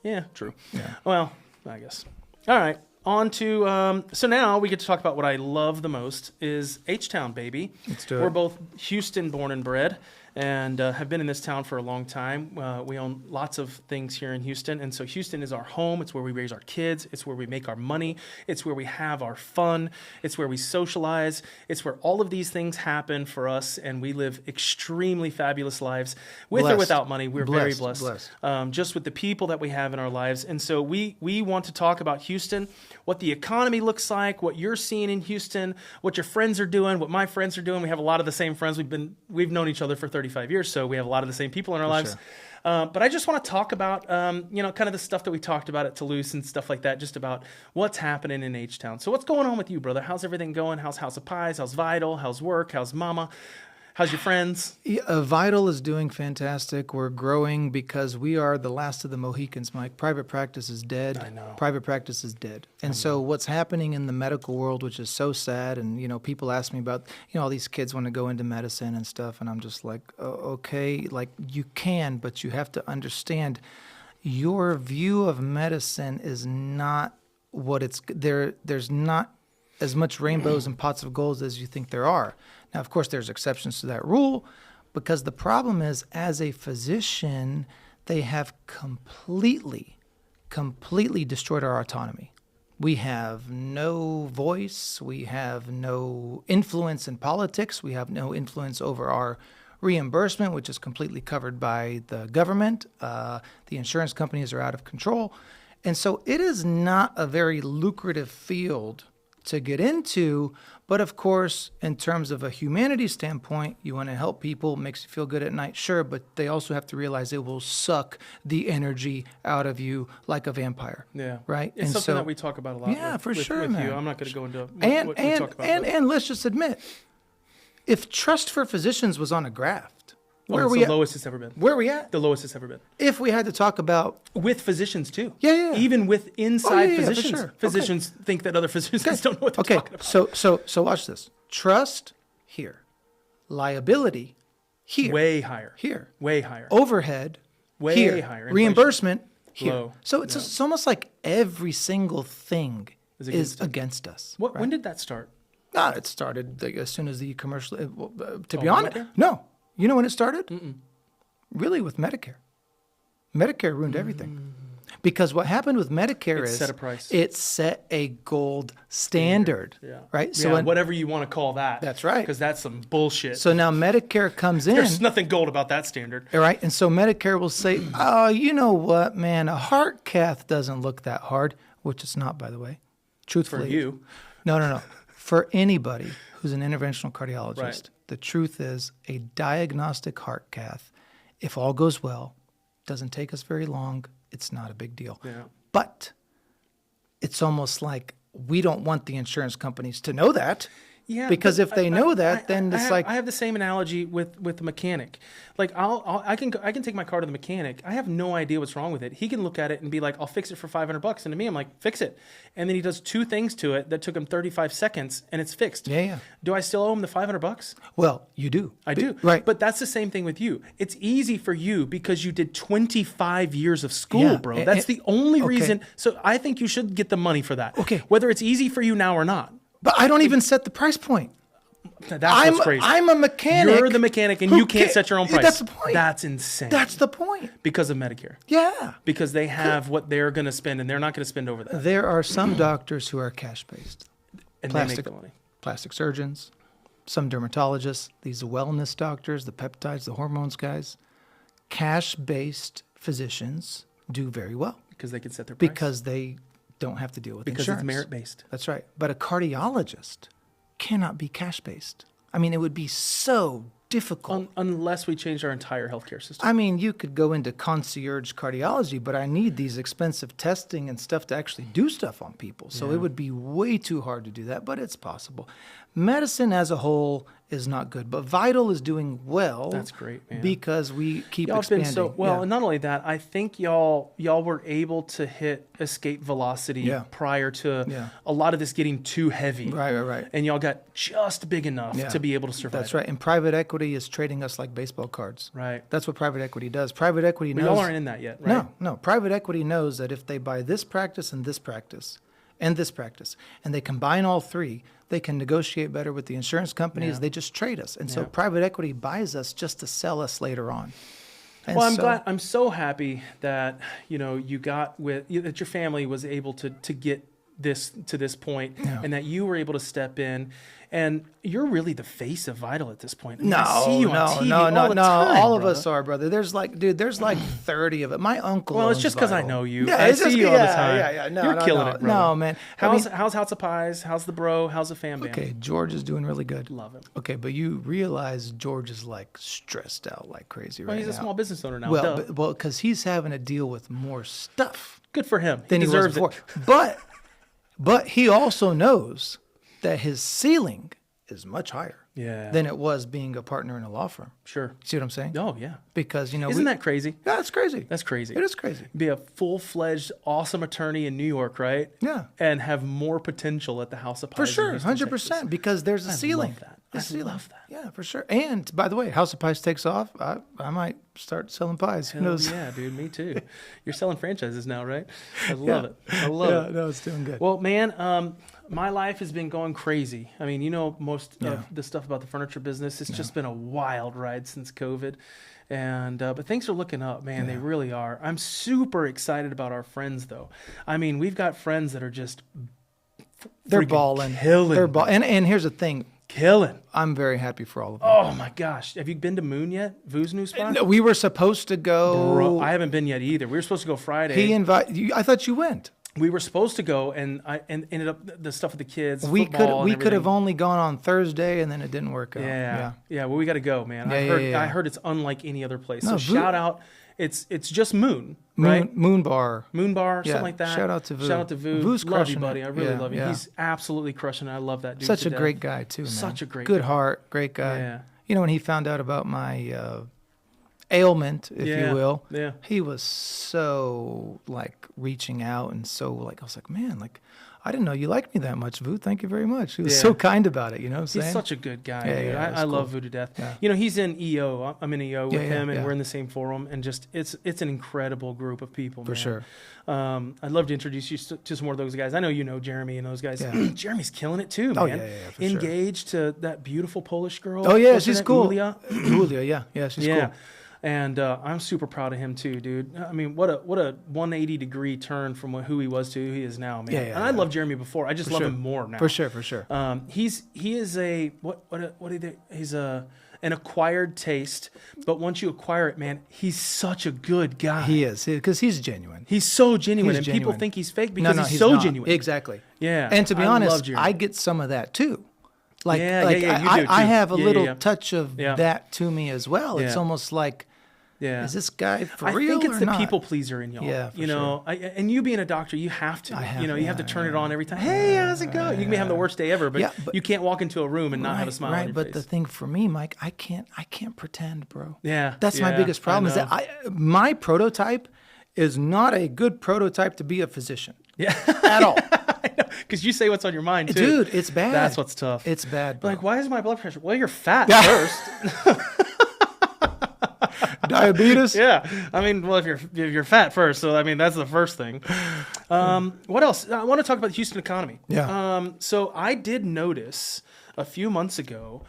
yeah, true.
Yeah.
Well, I guess. All right. On to, so now we get to talk about what I love the most is H-Town, baby.
Let's do it.
We're both Houston born and bred. and have been in this town for a long time. We own lots of things here in Houston, and so Houston is our home. It's where we raise our kids. It's where we make our money. It's where we have our fun. It's where we socialize. It's where all of these things happen for us, and we live extremely fabulous lives with or without money. We're very blessed. Just with the people that we have in our lives. And so we want to talk about Houston, what the economy looks like, what you're seeing in Houston, what your friends are doing, what my friends are doing. We have a lot of the same friends. We've known each other for 35 years, so we have a lot of the same people in our lives. Sure. But I just want to talk about, kind of the stuff that we talked about at Toulouse and stuff like that, just about what's happening in H-Town. So what's going on with you, brother? How's everything going? How's House of Pies? How's Vital? How's work? How's mama? How's your friends?
Yeah, Vital is doing fantastic. We're growing because we are the last of the Mohicans, Mike. Private practice is dead.
I know.
Private practice is dead. And so what's happening in the medical world, which is so sad, and, people ask me about, all these kids want to go into medicine and stuff, and I'm just like, oh, okay, like you can, but you have to understand your view of medicine is not what it's, there's not as much rainbows and pots of gold as you think there are. Now, of course, there's exceptions to that rule, because the problem is, as a physician, they have completely destroyed our autonomy. We have no voice. We have no influence in politics. We have no influence over our reimbursement, which is completely covered by the government. The insurance companies are out of control. And so it is not a very lucrative field to get into, but of course, in terms of a humanities standpoint, you want to help people, makes you feel good at night, sure, but they also have to realize it will suck the energy out of you like a vampire.
Yeah.
Right?
It's something that we talk about a lot.
Yeah, for sure,
with
man.
you. I'm not going to go into
what
we talk about.
And let's just admit, if trust for physicians was on a graph, where are we
the
at?
lowest it's ever been.
Where are we at?
The lowest it's ever been.
If we had to talk about...
With physicians, too.
Yeah.
Even with inside physicians.
For sure.
Physicians think that other physicians don't know what they're talking about.
So watch this. Trust, here. Liability, here.
Way higher.
Here.
Way higher.
Overhead,
way
here.
Higher. Inflation.
Reimbursement, here.
Low.
So it's almost like every single thing is against us.
Right? When did that start?
It started as soon as the commercial... to be honest, no. You know when it started? Really, with Medicare. Medicare ruined everything. Because what happened with Medicare is
set a price.
It set a gold standard.
Yeah.
Right?
So whatever you want to call that.
That's right.
Because that's some bullshit.
So now Medicare comes in.
There's nothing gold about that standard.
Right? And so Medicare will say, oh, you know what, man, a heart cath doesn't look that hard, which it's not, by the way. Truthfully.
For you.
No. For anybody who's an interventional cardiologist,
right.
The truth is a diagnostic heart cath, if all goes well, doesn't take us very long, it's not a big deal.
Yeah.
But it's almost like we don't want the insurance companies to know that.
Yeah,
because if they know that, then it's like...
I have the same analogy with the mechanic. Like, I can take my car to the mechanic. I have no idea what's wrong with it. He can look at it and be like, I'll fix it for $500. And to me, I'm like, fix it. And then he does two things to it that took him 35 seconds, and it's fixed.
Yeah.
Do I still owe him the $500?
Well, you do.
I do.
Right.
But that's the same thing with you. It's easy for you because you did 25 years of school, bro. That's the only reason. So I think you should get the money for that.
Okay.
Whether it's easy for you now or not.
But I don't even set the price point.
That's what's crazy.
I'm a mechanic.
You're the mechanic, and you can't set your own price.
That's the point.
That's insane.
That's the point.
Because of Medicare.
Yeah.
Because they have what they're going to spend, and they're not going to spend over that.
There are some doctors who are cash-based.
And they make the money.
Plastic surgeons, some dermatologists, these wellness doctors, the peptides, the hormones guys. Cash-based physicians do very well.
Because they can set their price.
Because they don't have to deal with insurance.
Because it's merit-based.
That's right. But a cardiologist cannot be cash-based. I mean, it would be so difficult.
Unless we change our entire healthcare system.
I mean, you could go into concierge cardiology, but I need these expensive testing and stuff to actually do stuff on people. So it would be way too hard to do that, but it's possible. Medicine as a whole is not good, but Vital is doing well.
That's great, man.
Because we keep
y'all
expanding.
Been so well, and not only that, I think y'all were able to hit escape velocity prior to a lot of this getting too heavy.
Right.
And y'all got just big enough to be able to survive.
That's right. And private equity is trading us like baseball cards.
Right.
That's what private equity does. Private equity knows.
Y'all aren't in that yet, right?
No. Private equity knows that if they buy this practice and this practice, and this practice, and they combine all three, they can negotiate better with the insurance companies.
Yeah.
They just trade us. And so private equity buys us just to sell us later on. And
well, I'm so happy that, you got that your family was able to get this to this point, and that you were able to step in, and you're really the face of Vital at this point. I see you on TV all the time,
all of us are, brother. There's like 30 of it. My uncle.
Well, it's just because I know you.
Yeah,
I see you all the time.
Yeah. No,
you're killing it, brother.
No, man.
How's House of Pies? How's the bro? How's the fam bam?
Okay, George is doing really good.
Love him.
Okay, but you realize George is like stressed out like crazy right now.
Well, he's a small business owner now.
Well, because he's having to deal with more stuff.
Good for him.
Than he deserves it. But he also knows that his ceiling is much higher than it was being a partner in a law firm.
Sure.
See what I'm saying?
Oh, yeah.
Because,
Isn't that crazy?
Yeah, it's crazy.
That's crazy.
It is crazy.
Be a full-fledged, awesome attorney in New York, right?
Yeah.
And have more potential at the House of Pies.
For sure, 100%, because there's a ceiling.
Love that. I love that.
Yeah, for sure. And, by the way, House of Pies takes off, I might start selling pies. Who knows?
Yeah, dude, me too. You're selling franchises now, right? I love it. I love it.
No, it's doing good.
Well, man, my life has been going crazy. I mean, most of the stuff about the furniture business. It's just been a wild ride since COVID. And but things are looking up, man. They really are. I'm super excited about our friends, though. I mean, we've got friends that are just
they're balling.
Killing.
They're balling. And here's the thing.
Killing.
I'm very happy for all of them.
Oh, my gosh. Have you been to Moon yet? Vu's new spot?
No, we were supposed to go.
Bro, I haven't been yet either. We were supposed to go Friday.
He invited you. I thought you went.
We were supposed to go, and ended up the stuff with the kids.
We could have only gone on Thursday, and then it didn't work out.
Yeah. Well, we got to go, man. I heard it's unlike any other place.
No,
so shout out. It's just Moon, right?
Moon Bar,
something like that.
Shout out to Vu.
Shout out to Vu.
Vu's
love you,
crushing
buddy.
it.
I really love you.
Yeah.
He's absolutely crushing it. I love that dude.
Such a great guy too, man.
Such a great
good
guy.
Heart, great guy.
Yeah.
When he found out about my ailment, if you will, he was so like reaching out and so like I was like, man, like I didn't know you liked me that much, Vu. Thank you very much. He was so kind about it. You know what I'm saying?
He's such a good guy.
Yeah,
dude. I love Vu to death.
Yeah.
He's in EO. I'm in EO with him, and we're in the same forum. And just it's an incredible group of people.
For sure.
I'd love to introduce you to some more of those guys. I know you know Jeremy and those guys.
Yeah.
Jeremy's killing it too, man.
Oh yeah, for
Engaged to that beautiful Polish girl.
Oh yeah, she's cool.
Julia,
yeah, she's cool.
And I'm super proud of him too, dude. I mean, what a 180-degree turn from who he was to who he is now, man. And I loved Jeremy before. I just love him more now.
For sure.
He is a he's an acquired taste, but once you acquire it, man, he's such a good guy.
He is, because he's genuine.
He's so genuine, people think he's fake because he's so genuine.
Exactly.
Yeah.
And to be honest, I get some of that too. Like,
you do too.
I have a little touch of that to me as well. It's
Yeah.
almost like, is this guy for real?
I think it's the
not?
people pleaser in y'all.
Yeah, for sure.
And you being a doctor, you have to. You have to turn it on every time.
Yeah,
hey, how's it going? You may have the worst day ever, but you can't walk into a room and not have a smile on your
but
face.
the thing for me, Mike, I can't pretend, bro.
Yeah,
that's my biggest problem. Is that my prototype is not a good prototype to be a physician.
Yeah,
at all.
Because you say what's on your mind, too.
Dude, it's bad.
That's what's tough.
It's bad, bro.
Like, why is my blood pressure? Well, you're fat first.
Diabetes?
Yeah. I mean, well, if you're fat first, so I mean, that's the first thing. What else? I want to talk about the Houston economy.
Yeah.
So I did notice a few months ago,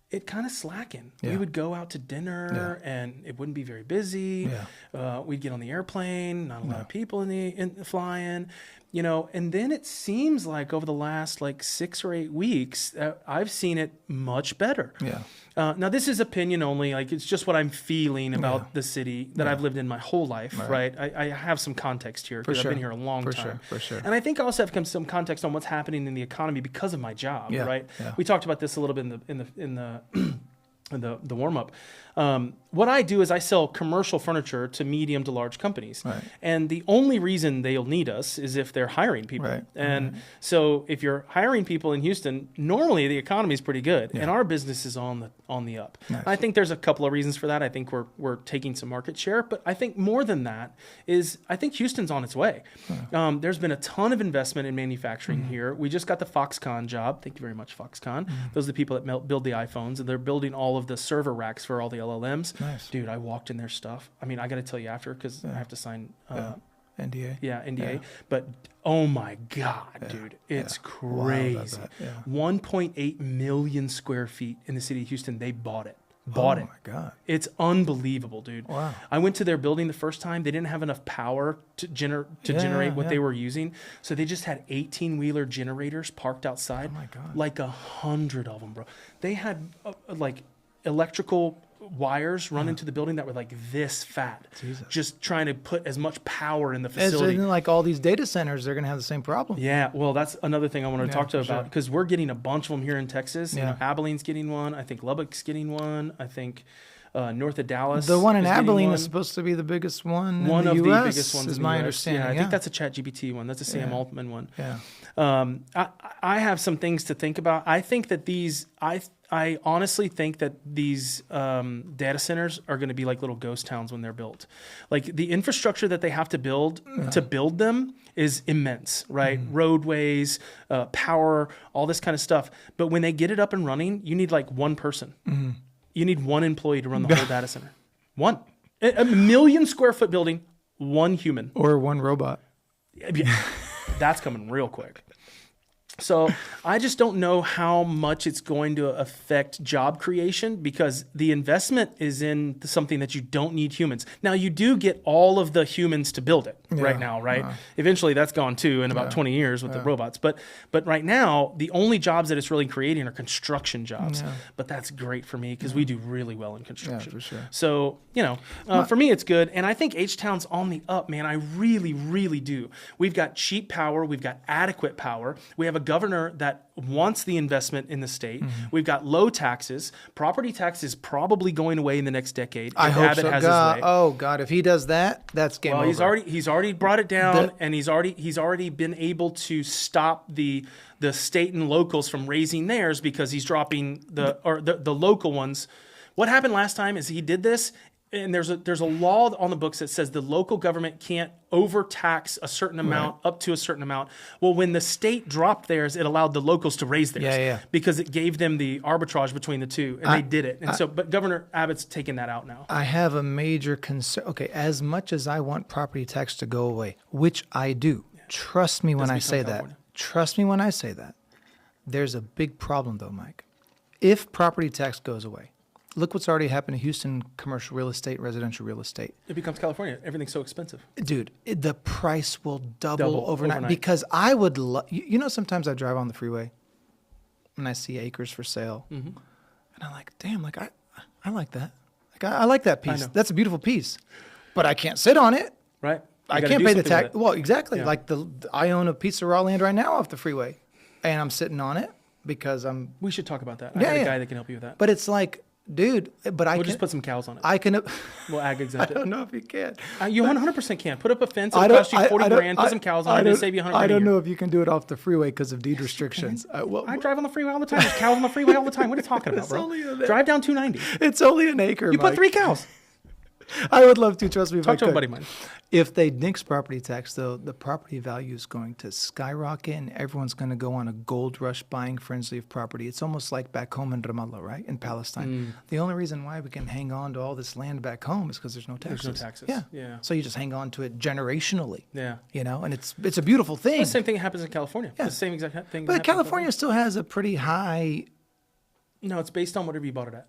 it kind of slackened.
Yeah.
We would go out to dinner and it wouldn't be very busy.
Yeah.
We'd get on the airplane, not a lot of people in the flying. And then it seems like over the last 6 or 8 weeks, I've seen it much better.
Yeah.
Now this is opinion only. It's just what I'm feeling about the city that I've lived in my whole life. Right. I have some context here because I've been here a long time.
For sure.
And I think I also have some context on what's happening in the economy because of my job.
Yeah.
Right.
Yeah.
We talked about this a little bit in the warm up. What I do is I sell commercial furniture to medium to large companies.
Right.
And the only reason they'll need us is if they're hiring people.
Right.
And so if you're hiring people in Houston, normally the economy is pretty good and our business is on the up.
Nice.
I think there's a couple of reasons for that. I think we're taking some market share, but I think more than that is I think Houston's on its way. There's been a ton of investment in manufacturing here. We just got the Foxconn job. Thank you very much, Foxconn. Those are the people that build the iPhones, and they're building all of the server racks for all the LLMs.
Nice.
Dude, I walked in their stuff. I mean, I got to tell you after because I have to sign
NDA.
Yeah, NDA. Yeah. But oh my God, dude, it's crazy. 1.8 million square feet in the city of Houston. They bought it. Oh my
God.
It's unbelievable, dude.
Wow.
I went to their building the first time. They didn't have enough power to generate what they were using. So they just had 18-wheeler generators parked outside. Oh my God. Like 100 of them, bro. They had like electrical wires run into the building that were like this fat. Jesus. Just trying to put as much power in the facility.
And like all these data centers, they're going to have the same problem.
Yeah, well, that's another thing I want to talk to about, because we're getting a bunch of them here in Texas. You know, Abilene's getting one. I think Lubbock's getting one. I think north of Dallas.
The one in Abilene is supposed to be the biggest one. One of the biggest ones, is my understanding.
Yeah, I think that's a ChatGPT one. That's a Sam Altman one.
Yeah.
I have some things to think about. I think that I honestly think that these data centers are going to be like little ghost towns when they're built. Like the infrastructure that they have to build them is immense, right? Roadways, power, all this kind of stuff. But when they get it up and running, you need like one person. You need one employee to run the whole data center. One. A 1 million square foot building, one human.
Or one robot.
Yeah, that's coming real quick. So I just don't know how much it's going to affect job creation, because the investment is in something that you don't need humans. Now, you do get all of the humans to build it right now, right? Eventually that's gone too in about 20 years with the robots. But right now, the only jobs that it's really creating are construction jobs. But that's great for me because we do really well in construction.
For sure.
So, you know, for me, it's good. And I think H-Town's on the up, man. I really, really do. We've got cheap power. We've got adequate power. We have a governor that wants the investment in the state. We've got low taxes. Property tax is probably going away in the next decade.
I hope so. God, oh God, if he does that, that's game over.
He's already brought it down, and he's already been able to stop the state and locals from raising theirs, because he's dropping the local ones. What happened last time is he did this. And there's a law on the books that says the local government can't overtax a certain amount up to a certain amount. Well, when the state dropped theirs, it allowed the locals to raise theirs because it gave them the arbitrage between the two, and they did it. And but Governor Abbott's taking that out now.
I have a major concern. Okay, as much as I want property tax to go away, which I do, trust me when I say that. Trust me when I say that. There's a big problem though, Mike. If property tax goes away, look what's already happened to Houston commercial real estate, residential real estate.
It becomes California. Everything's so expensive.
Dude, the price will double overnight. Because I would you know, sometimes I drive on the freeway and I see acres for sale. And I'm like, damn, like I like that. Like I like that piece. That's a beautiful piece. But I can't sit on it.
Right.
I can't pay the tax. Well, exactly. Yeah. Like I own a piece of raw land right now off the freeway, and I'm sitting on it because I'm.
We should talk about that. I have a guy that can help you with that.
But it's like, dude, but we'll
just put some cows on it.
I can.
We'll ag exempt it.
I don't know if you can.
You 100% can. Put up a fence. It'll cost you $40,000. Put some cows on it. It'll save you $100,000.
I don't know if you can do it off the freeway because of deed restrictions.
I drive on the freeway all the time. There's cows on the freeway all the time. What are you talking about, bro? Drive down 290.
It's only an acre.
You put 3 cows.
I would love to. Trust me.
Talk to a buddy of mine.
If they nix property tax, though, the property value is going to skyrocket, and everyone's going to go on a gold rush buying frenzy of property. It's almost like back home in Ramallah, right, in Palestine. The only reason why we can hang on to all this land back home is because there's no taxes.
There's no taxes.
Yeah. So you just hang on to it generationally.
Yeah.
You know, and it's a beautiful thing.
The same thing happens in California. Yeah. The same exact thing.
But California still has a pretty high.
No, it's based on whatever you bought it at.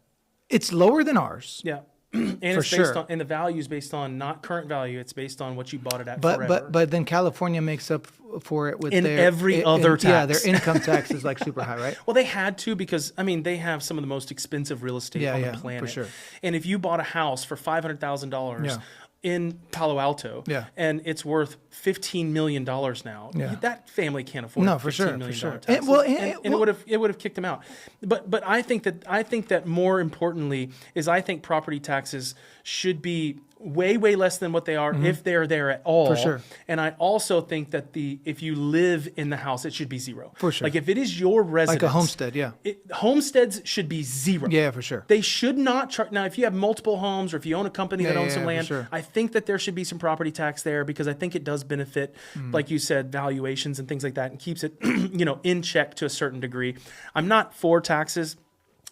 It's lower than ours.
Yeah. And it's based on, and the value is based on not current value. It's based on what you bought it at.
But then California makes up for it with
every other tax.
Yeah, their income tax is like super high, right?
Well, they had to, because I mean they have some of the most expensive real estate on the planet.
For sure.
And if you bought a house for $500,000 in Palo Alto, and it's worth $15 million now, that family can't afford $15 million taxes. And it would have kicked them out. But I think that more importantly is I think property taxes should be way less than what they are if they're there at all.
For sure.
And I also think that if you live in the house, it should be zero.
For sure.
Like if it is your residence,
like a homestead,
homesteads should be zero.
Yeah, for sure.
They should not charge. Now, if you have multiple homes or if you own a company that owns some land,
sure.
I think that there should be some property tax there, because I think it does benefit, like you said, valuations and things like that, and keeps it, in check to a certain degree. I'm not for taxes.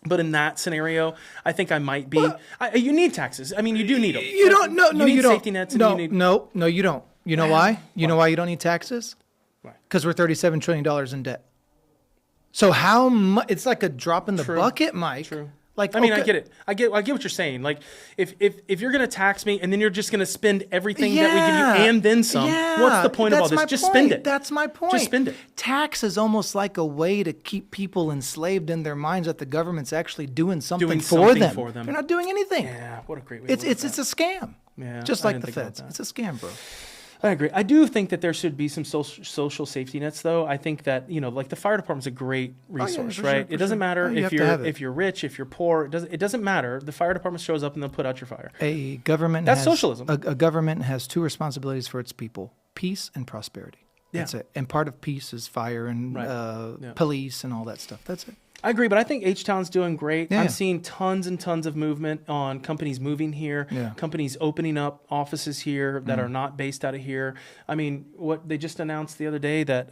But in that scenario, I think I might be. You need taxes. I mean, you do need them.
You don't. No, you don't.
Safety nets.
No, you don't. You know why? You know why you don't need taxes?
Why?
Because we're $37 trillion in debt. So how much? It's like a drop in the bucket, Mike.
True.
Like,
I mean, I get it. I get what you're saying. Like, if you're going to tax me and then you're just going to spend everything that we give you and then some, what's the point of all this? Just spend it.
That's my point.
Just spend it.
Tax is almost like a way to keep people enslaved in their minds that the government's actually doing something for them. They're not doing anything.
Yeah, what a great way.
It's a scam.
Yeah,
just like the feds. It's a scam, bro.
I agree. I do think that there should be some social safety nets, though. I think that, like the fire department's a great resource, right? It doesn't matter if you're rich, if you're poor. It doesn't matter. The fire department shows up and they'll put out your fire.
That's
socialism.
A government has two responsibilities for its people: peace and prosperity. That's it. And part of peace is fire and police and all that stuff. That's it.
I agree, but I think H-Town's doing great. I'm seeing tons and tons of movement on companies moving here, companies opening up offices here that are not based out of here. I mean, what they just announced the other day that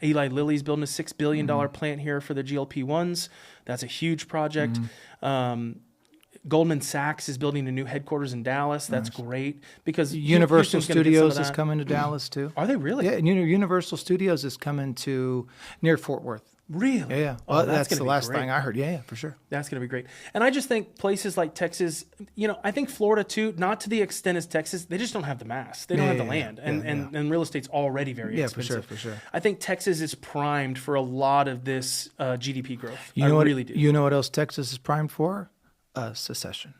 Eli Lilly's building a $6 billion plant here for the GLP-1s. That's a huge project. Goldman Sachs is building a new headquarters in Dallas. That's great because
Universal Studios is coming to Dallas too.
Are they really?
Yeah, Universal Studios is coming to near Fort Worth.
Really?
Yeah. Well, that's the last thing I heard. Yeah, for sure.
That's going to be great. And I just think places like Texas, I think Florida too, not to the extent as Texas, they just don't have the mass. They don't have the land. And real estate's already very expensive.
For sure.
I think Texas is primed for a lot of this GDP growth.
I really do. You know what else Texas is primed for? Secession.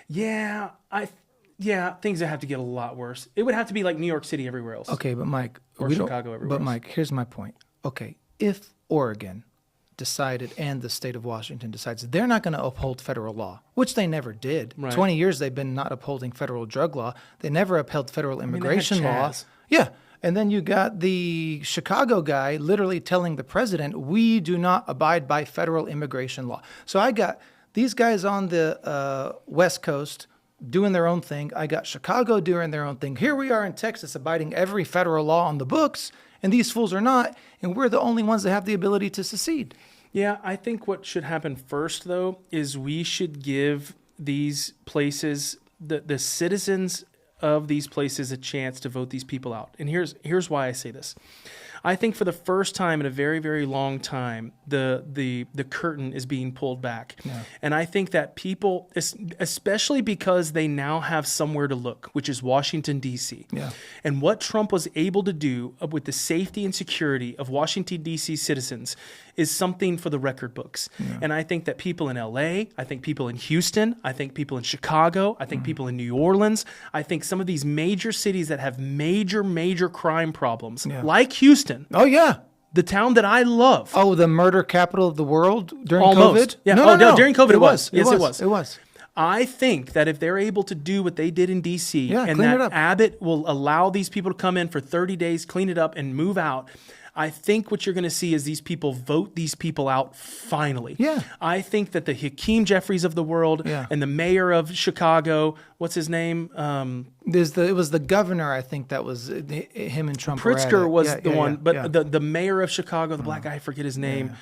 Yeah. Things that have to get a lot worse. It would have to be like New York City everywhere else.
Okay, but Mike.
Or Chicago everywhere else.
But Mike, here's my point. Okay, if Oregon decided and the state of Washington decides they're not going to uphold federal law, which they never did. Right. 20 years they've been not upholding federal drug law. They never upheld federal immigration law. Yeah. And then you got the Chicago guy literally telling the president, we do not abide by federal immigration law. So I got these guys on the West Coast doing their own thing. I got Chicago doing their own thing. Here we are in Texas abiding every federal law on the books, and these fools are not, and we're the only ones that have the ability to secede.
Yeah, I think what should happen first, though, is we should give these places, the citizens of these places, a chance to vote these people out. And here's why I say this. I think for the first time in a very, very long time, the curtain is being pulled back. Yeah. And I think that people, especially because they now have somewhere to look, which is Washington, D.C. Yeah. And what Trump was able to do with the safety and security of Washington, D.C. citizens is something for the record books. Yeah. And I think that people in L.A., I think people in Houston, I think people in Chicago, I think people in New Orleans, I think some of these major cities that have major, major crime problems, like Houston.
Oh, yeah.
The town that I love.
Oh, the murder capital of the world during COVID?
Yeah. No, during COVID it was.
Yes, it was. It was.
I think that if they're able to do what they did in D.C. and that Abbott will allow these people to come in for 30 days, clean it up, and move out, I think what you're going to see is these people vote these people out finally. Yeah. I think that the Hakeem Jeffries of the world and the mayor of Chicago, what's his name?
It was the governor, I think that was him and Trump.
Pritzker was the one, but the mayor of Chicago, the black guy, I forget his name.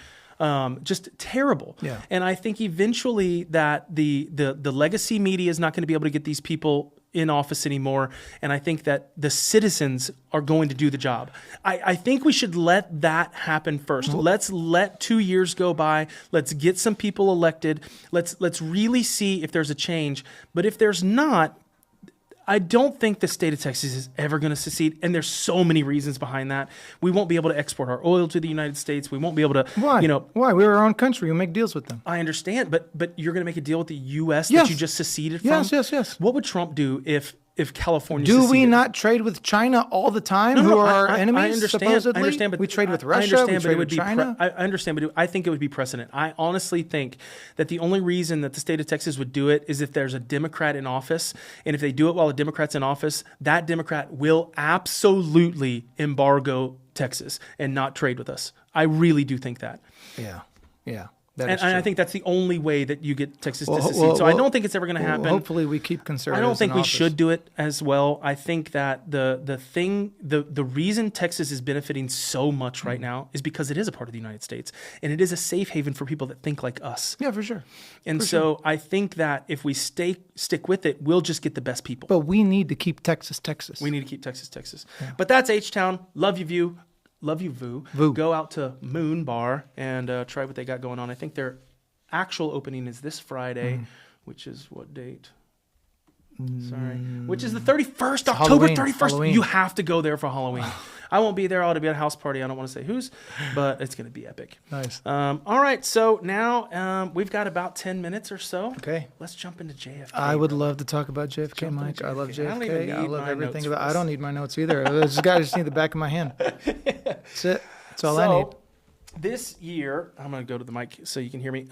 Just terrible. Yeah. And I think eventually that the legacy media is not going to be able to get these people in office anymore. And I think that the citizens are going to do the job. I think we should let that happen first. Let's let 2 years go by. Let's get some people elected. Let's really see if there's a change. But if there's not, I don't think the state of Texas is ever going to secede, and there's so many reasons behind that. We won't be able to export our oil to the United States. We won't be able to,
Why? Why? We're our own country. We make deals with them.
I understand, but you're going to make a deal with the U.S. that you just seceded from?
Yes.
What would Trump do if California
seceded?
Do
we not trade with China all the time, who are our enemies,
I understand,
supposedly?
I understand, but
we trade with Russia, we trade with China.
I understand, but I think it would be precedent. I honestly think that the only reason that the state of Texas would do it is if there's a Democrat in office, and if they do it while a Democrat's in office, that Democrat will absolutely embargo Texas and not trade with us. I really do think that.
Yeah.
And I think that's the only way that you get Texas to secede. So I don't think it's ever going to happen.
Hopefully we keep conservatives.
I don't think we should do it as well. I think that the reason Texas is benefiting so much right now is because it is a part of the United States, and it is a safe haven for people that think like us.
Yeah, for sure.
And I think that if we stick with it, we'll just get the best people.
But we need to keep Texas, Texas.
We need to keep Texas, Texas. Yeah. But that's H-Town. Love you, View. Love you, Voo. Go out to Moon Bar and try what they got going on. I think their actual opening is this Friday, which is what date? Sorry. Which is the 31st, October 31st. Halloween. You have to go there for Halloween. I won't be there. I'll be at a house party. I don't want to say whose, but it's going to be epic.
Nice.
All right. So now we've got about 10 minutes or so.
Okay.
Let's jump into JFK.
I would love to talk about JFK, Mike. I love JFK. I love everything about it. I don't need my notes either. I just need the back of my hand. That's it. That's all I need.
This year, I'm going to go to the mic so you can hear me.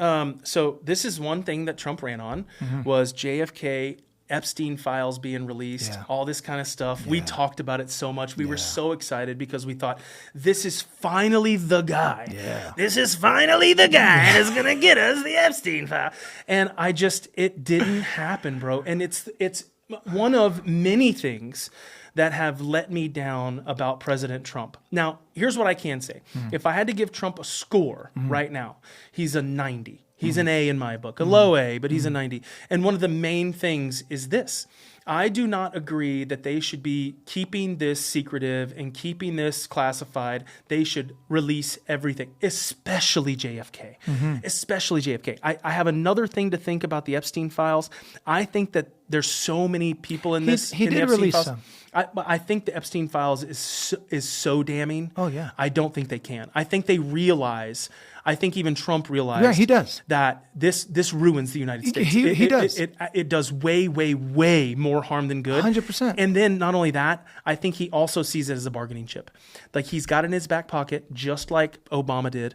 So this is one thing that Trump ran on was JFK, Epstein files being released, all this kind of stuff. Yeah. We talked about it so much. We were so excited because we thought, this is finally the guy.
Yeah.
This is finally the guy that's going to get us the Epstein file. And it didn't happen, bro. And it's one of many things that have let me down about President Trump. Now, here's what I can say. If I had to give Trump a score right now, he's a 90. He's an A in my book, a low A, but he's a 90. And one of the main things is this. I do not agree that they should be keeping this secretive and keeping this classified. They should release everything, especially JFK. Especially JFK. I have another thing to think about the Epstein files. I think that there's so many people in this.
He did release some.
I think the Epstein files is so damning.
Oh, yeah.
I don't think they can. I think they realize. I think even Trump realized
he does.
that this ruins the United States.
He does.
It does way, way, way more harm than good.
100%.
And then not only that, I think he also sees it as a bargaining chip. Like he's got it in his back pocket, just like Obama did,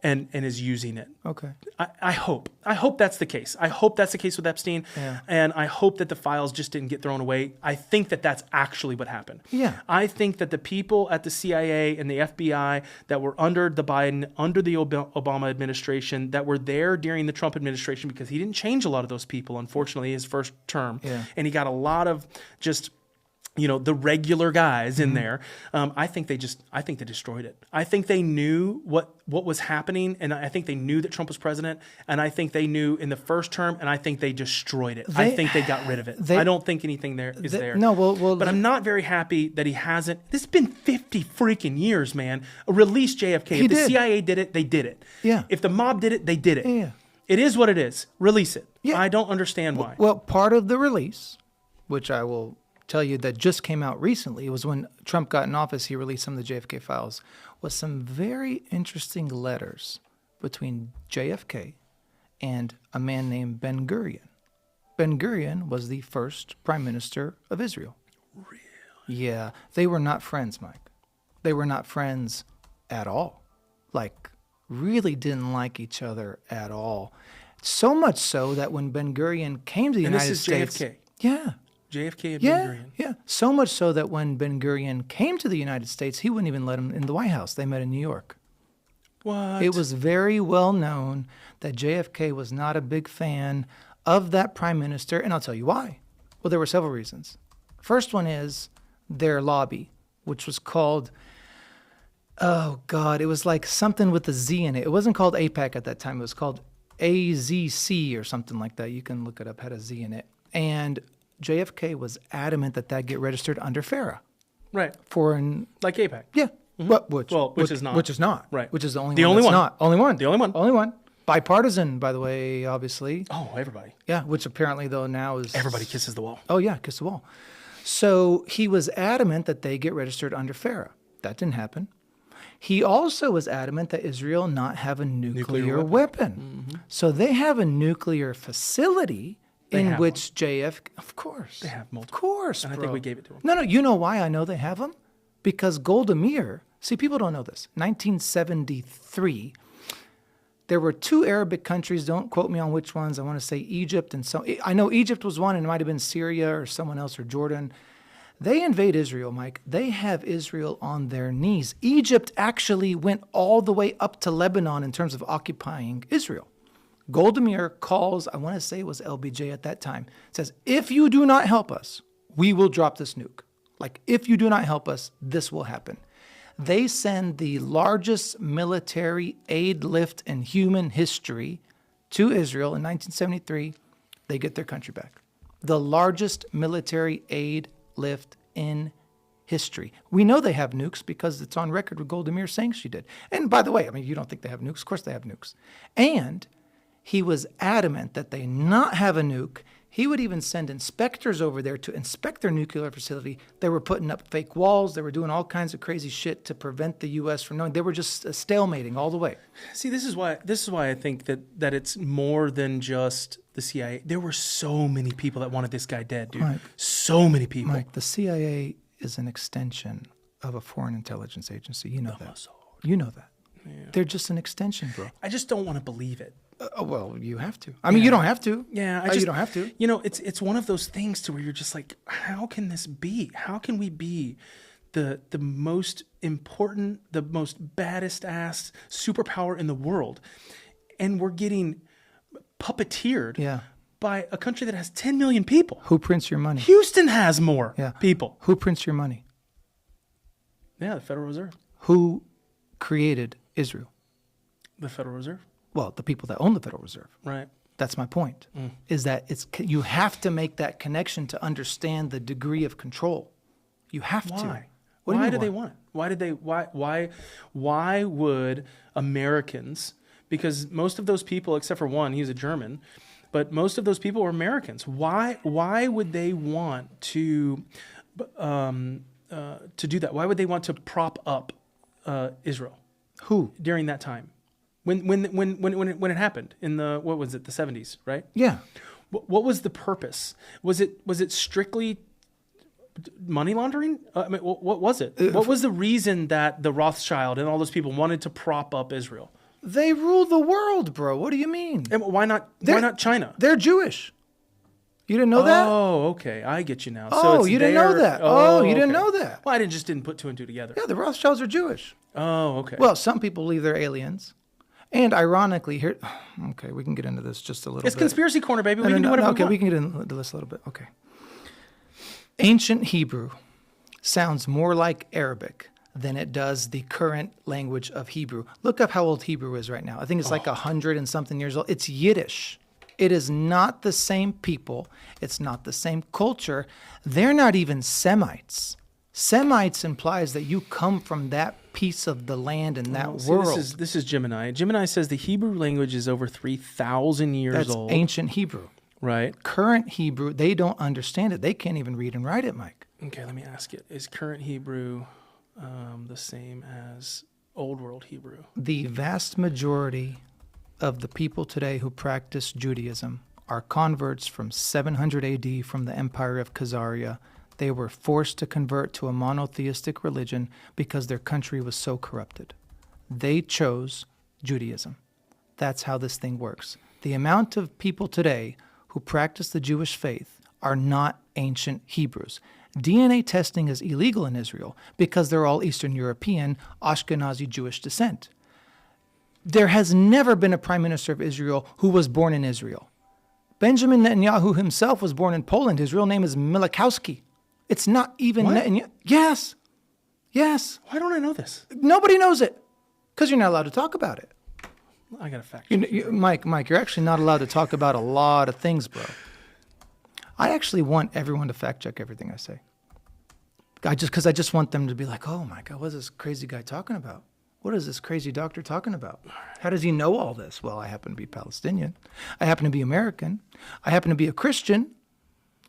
and is using it.
Okay.
I hope that's the case. I hope that's the case with Epstein, and I hope that the files just didn't get thrown away. I think that that's actually what happened.
Yeah.
I think that the people at the CIA and the FBI that were under the Obama administration, that were there during the Trump administration, because he didn't change a lot of those people, unfortunately, his first term.
Yeah.
And he got a lot of just, the regular guys in there. I think they destroyed it. I think they knew what was happening, and I think they knew that Trump was president, and I think they knew in the first term, and I think they destroyed it. I think they got rid of it. I don't think anything there is there.
No, well,
but I'm not very happy that he hasn't. This has been 50 freaking years, man. Release JFK. If the CIA did it, they did it.
Yeah.
If the mob did it, they did it.
Yeah.
It is what it is. Release it.
Yeah.
I don't understand why.
Well, part of the release, which I will tell you that just came out recently, was when Trump got in office, he released some of the JFK files, was some very interesting letters between JFK and a man named Ben Gurion. Ben Gurion was the first prime minister of Israel.
Really?
Yeah. They were not friends, Mike. They were not friends at all. Like, really didn't like each other at all. So much so that when Ben Gurion came to the United States...
JFK.
Yeah.
JFK and Ben Gurion.
Yeah. So much so that when Ben Gurion came to the United States, he wouldn't even let him in the White House. They met in New York.
What?
It was very well known that JFK was not a big fan of that prime minister, and I'll tell you why. Well, there were several reasons. First one is their lobby, which was called, oh God, it was like something with a Z in it. It wasn't called AIPAC at that time. It was called AZC or something like that. You can look it up, had a Z in it. And JFK was adamant that get registered under FARA.
Right.
Like
AIPAC.
Yeah.
Mm-hmm. Which is not.
Which is not.
Right.
Which is the only
the
one
only
that's
one.
Not. Only one.
The only one.
Only one. Bipartisan, by the way, obviously.
Oh, everybody.
Yeah, which apparently, though, now is...
Everybody kisses the wall.
Oh, yeah, kiss the wall. So he was adamant that they get registered under FARA. That didn't happen. He also was adamant that Israel not have a nuclear weapon. Mm-hmm. So they have a nuclear facility in which JFK... Of course.
They have multiple.
Of course,
and
bro.
I think we gave it to them.
No, you know why I know they have them? Because Golda Meir... See, people don't know this. 1973... There were two Arabic countries, don't quote me on which ones, I want to say Egypt and so, I know Egypt was one and it might have been Syria or someone else or Jordan. They invade Israel, Mike. They have Israel on their knees. Egypt actually went all the way up to Lebanon in terms of occupying Israel. Golda Meir calls, I want to say it was LBJ at that time, says, if you do not help us, we will drop this nuke. Like, if you do not help us, this will happen. They send the largest military aid lift in human history to Israel in 1973. They get their country back. The largest military aid lift in history. We know they have nukes because it's on record with Golda Meir saying she did. And by the way, I mean, you don't think they have nukes? Of course they have nukes. And he was adamant that they not have a nuke. He would even send inspectors over there to inspect their nuclear facility. They were putting up fake walls. They were doing all kinds of crazy shit to prevent the U.S. from knowing. They were just stalemating all the way.
See, this is why I think that it's more than just the CIA. There were so many people that wanted this guy dead, dude. Mike, so many people.
Mike, the CIA is an extension of a foreign intelligence agency. You know that. You know that. Yeah. They're just an extension, bro.
I just don't want to believe it.
Well, you have to. I mean, you don't have to.
Yeah,
you don't have to.
You know, it's one of those things to where you're just like, how can this be? How can we be the most important, the most baddest ass superpower in the world, and we're getting puppeteered by a country that has 10 million people?
Who prints your money?
Houston has more people.
Who prints your money?
Yeah, the Federal Reserve.
Who created Israel?
The Federal Reserve.
Well, the people that own the Federal Reserve.
Right.
That's my point, is that you have to make that connection to understand the degree of control. You have to.
Why do they want it? Why would Americans, because most of those people, except for one, he's a German, but most of those people were Americans. Why would they want to do that? Why would they want to prop up Israel?
Who?
During that time? When it happened in the, what was it, the 70s, right?
Yeah.
What was the purpose? Was it strictly money laundering? I mean, what was it? What was the reason that the Rothschild and all those people wanted to prop up Israel?
They rule the world, bro. What do you mean?
And why not China?
They're Jewish. You didn't know that?
Oh, okay. I get you now.
Oh, you didn't know that. Oh, you didn't know that.
Well, I just didn't put two and two together.
Yeah, the Rothschilds are Jewish.
Oh, okay.
Well, some people believe they're aliens. And ironically, here, okay, we can get into this just a little bit.
It's conspiracy corner, baby. We can do whatever we want.
Okay, we can get into this a little bit. Okay. Ancient Hebrew sounds more like Arabic than it does the current language of Hebrew. Look up how old Hebrew is right now. I think it's like 100 and something years old. It's Yiddish. It is not the same people. It's not the same culture. They're not even Semites. Semites implies that you come from that piece of the land and that world.
This is Gemini. Gemini says the Hebrew language is over 3,000 years old.
That's ancient Hebrew.
Right.
Current Hebrew, they don't understand it. They can't even read and write it, Mike.
Okay, let me ask it. Is current Hebrew the same as Old World Hebrew?
The vast majority of the people today who practice Judaism are converts from 700 AD from the Empire of Khazaria. They were forced to convert to a monotheistic religion because their country was so corrupted. They chose Judaism. That's how this thing works. The amount of people today who practice the Jewish faith are not ancient Hebrews. DNA testing is illegal in Israel because they're all Eastern European, Ashkenazi Jewish descent. There has never been a prime minister of Israel who was born in Israel. Benjamin Netanyahu himself was born in Poland. His real name is Milikowski. It's not even Netanyahu. Yes.
Why don't I know this?
Nobody knows it because you're not allowed to talk about it.
I got to fact check.
Mike, you're actually not allowed to talk about a lot of things, bro. I actually want everyone to fact check everything I say. Because I just want them to be like, oh my God, what is this crazy guy talking about? What is this crazy doctor talking about? How does he know all this? Well, I happen to be Palestinian. I happen to be American. I happen to be a Christian.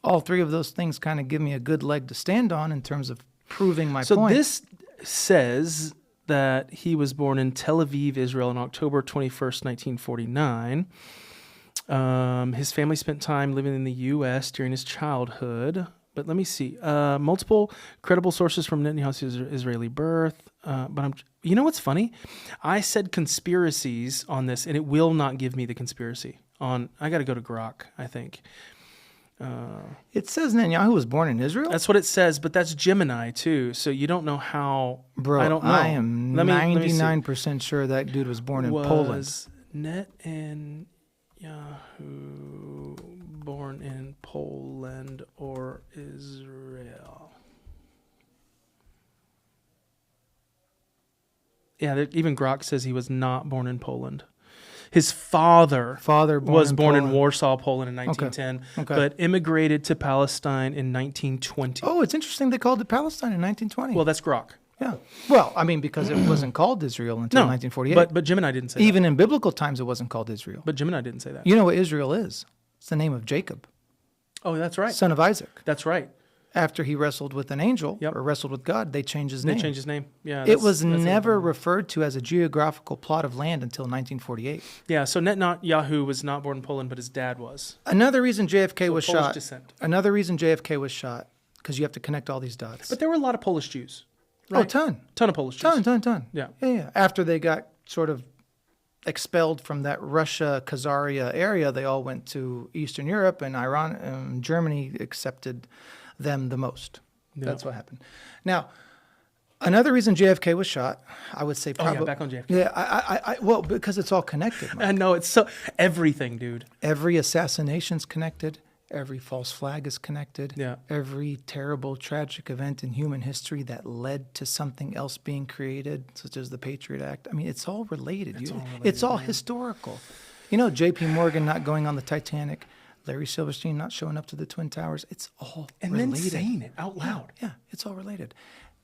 All three of those things kind of give me a good leg to stand on in terms of proving my point.
So this says that he was born in Tel Aviv, Israel on October 21st, 1949. His family spent time living in the U.S. during his childhood. But let me see. Multiple credible sources from Netanyahu's Israeli birth. You know what's funny? I said conspiracies on this, and it will not give me the conspiracy. I got to go to Grok, I think.
It says Netanyahu was born in Israel?
That's what it says, but that's Gemini too. So you don't know how.
Bro,
I don't know.
I am 99% sure that dude was born in Poland.
Was Netanyahu born in Poland or Israel? Yeah, even Grok says he was not born in Poland. His father was born in Warsaw, Poland in 1910, but immigrated to Palestine in 1920.
Oh, it's interesting they called it Palestine in 1920.
Well, that's Grok.
Yeah. Well, I mean, because it wasn't called Israel until 1948.
But Gemini didn't say that.
Even in biblical times, it wasn't called Israel.
But Gemini didn't say that.
You know what Israel is? It's the name of Jacob.
Oh, that's right.
Son of Isaac.
That's right.
After he wrestled with an angel or wrestled with God, they changed his name.
They changed his name. Yeah.
It was never referred to as a geographical plot of land until 1948.
Yeah, so Netanyahu was not born in Poland, but his dad was.
Another reason JFK was
Polish
shot.
Descent.
Another reason JFK was shot, because you have to connect all these dots.
But there were a lot of Polish Jews. Right?
Oh, ton
of Polish Jews.
Ton.
Yeah.
Yeah. After they got sort of expelled from that Russia, Khazaria area, they all went to Eastern Europe, and Iran, Germany accepted them the most. Yeah. That's what happened. Now, another reason JFK was shot, I would say probably...
Oh, yeah, back on JFK.
Yeah, well, because it's all connected, Mike.
I know, it's so... Everything, dude.
Every assassination's connected. Every false flag is connected.
Yeah.
Every terrible, tragic event in human history that led to something else being created, such as the Patriot Act. I mean, it's all related. It's all historical. You know, J.P. Morgan not going on the Titanic, Larry Silverstein not showing up to the Twin Towers. It's all related.
And then saying it out loud.
Yeah, it's all related.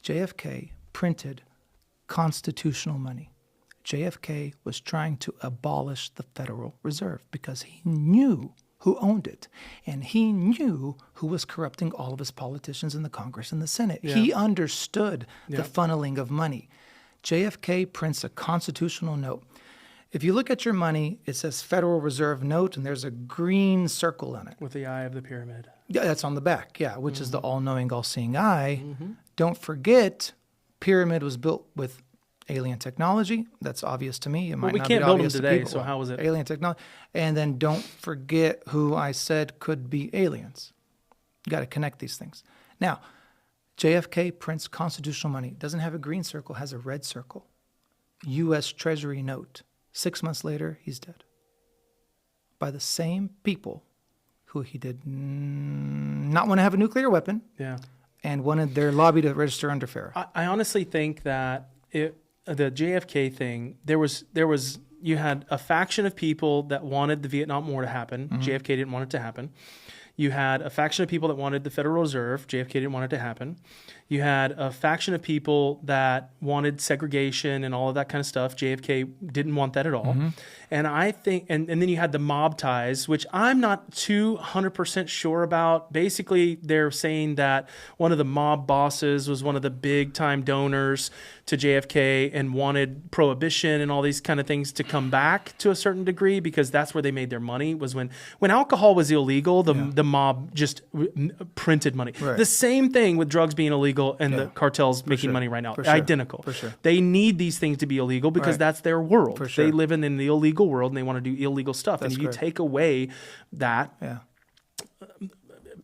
JFK printed constitutional money. JFK was trying to abolish the Federal Reserve because he knew who owned it. And he knew who was corrupting all of his politicians in the Congress and the Senate. Yeah. He understood the funneling of money. JFK prints a constitutional note. If you look at your money, it says Federal Reserve note, and there's a green circle on it.
With the eye of the pyramid.
Yeah, that's on the back, which is the all-knowing, all-seeing eye. Don't forget, pyramid was built with alien technology. That's obvious to me. It might
we
not
can't
be
build them
obvious
today,
to
so how was it?
Alien technology. And then don't forget who I said could be aliens. You got to connect these things. Now, JFK prints constitutional money. Doesn't have a green circle, has a red circle. U.S. Treasury note. 6 months later, he's dead. By the same people who he did not want to have a nuclear weapon.
Yeah.
And wanted their lobby to register under FARA.
I honestly think that the JFK thing, you had a faction of people that wanted the Vietnam War to happen. JFK didn't want it to happen. You had a faction of people that wanted the Federal Reserve. JFK didn't want it to happen. You had a faction of people that wanted segregation and all of that kind of stuff. JFK didn't want that at all. And I think, and then you had the mob ties, which I'm not 200% sure about. Basically, they're saying that one of the mob bosses was one of the big time donors to JFK and wanted prohibition and all these kind of things to come back to a certain degree, because that's where they made their money, was when alcohol was illegal, the mob just printed money. Right. The same thing with drugs being illegal and the cartels making money right now. Identical. For sure. They need these things to be illegal because that's their world. For sure. They live in the illegal world and they want to do illegal stuff. That's and if you take away that,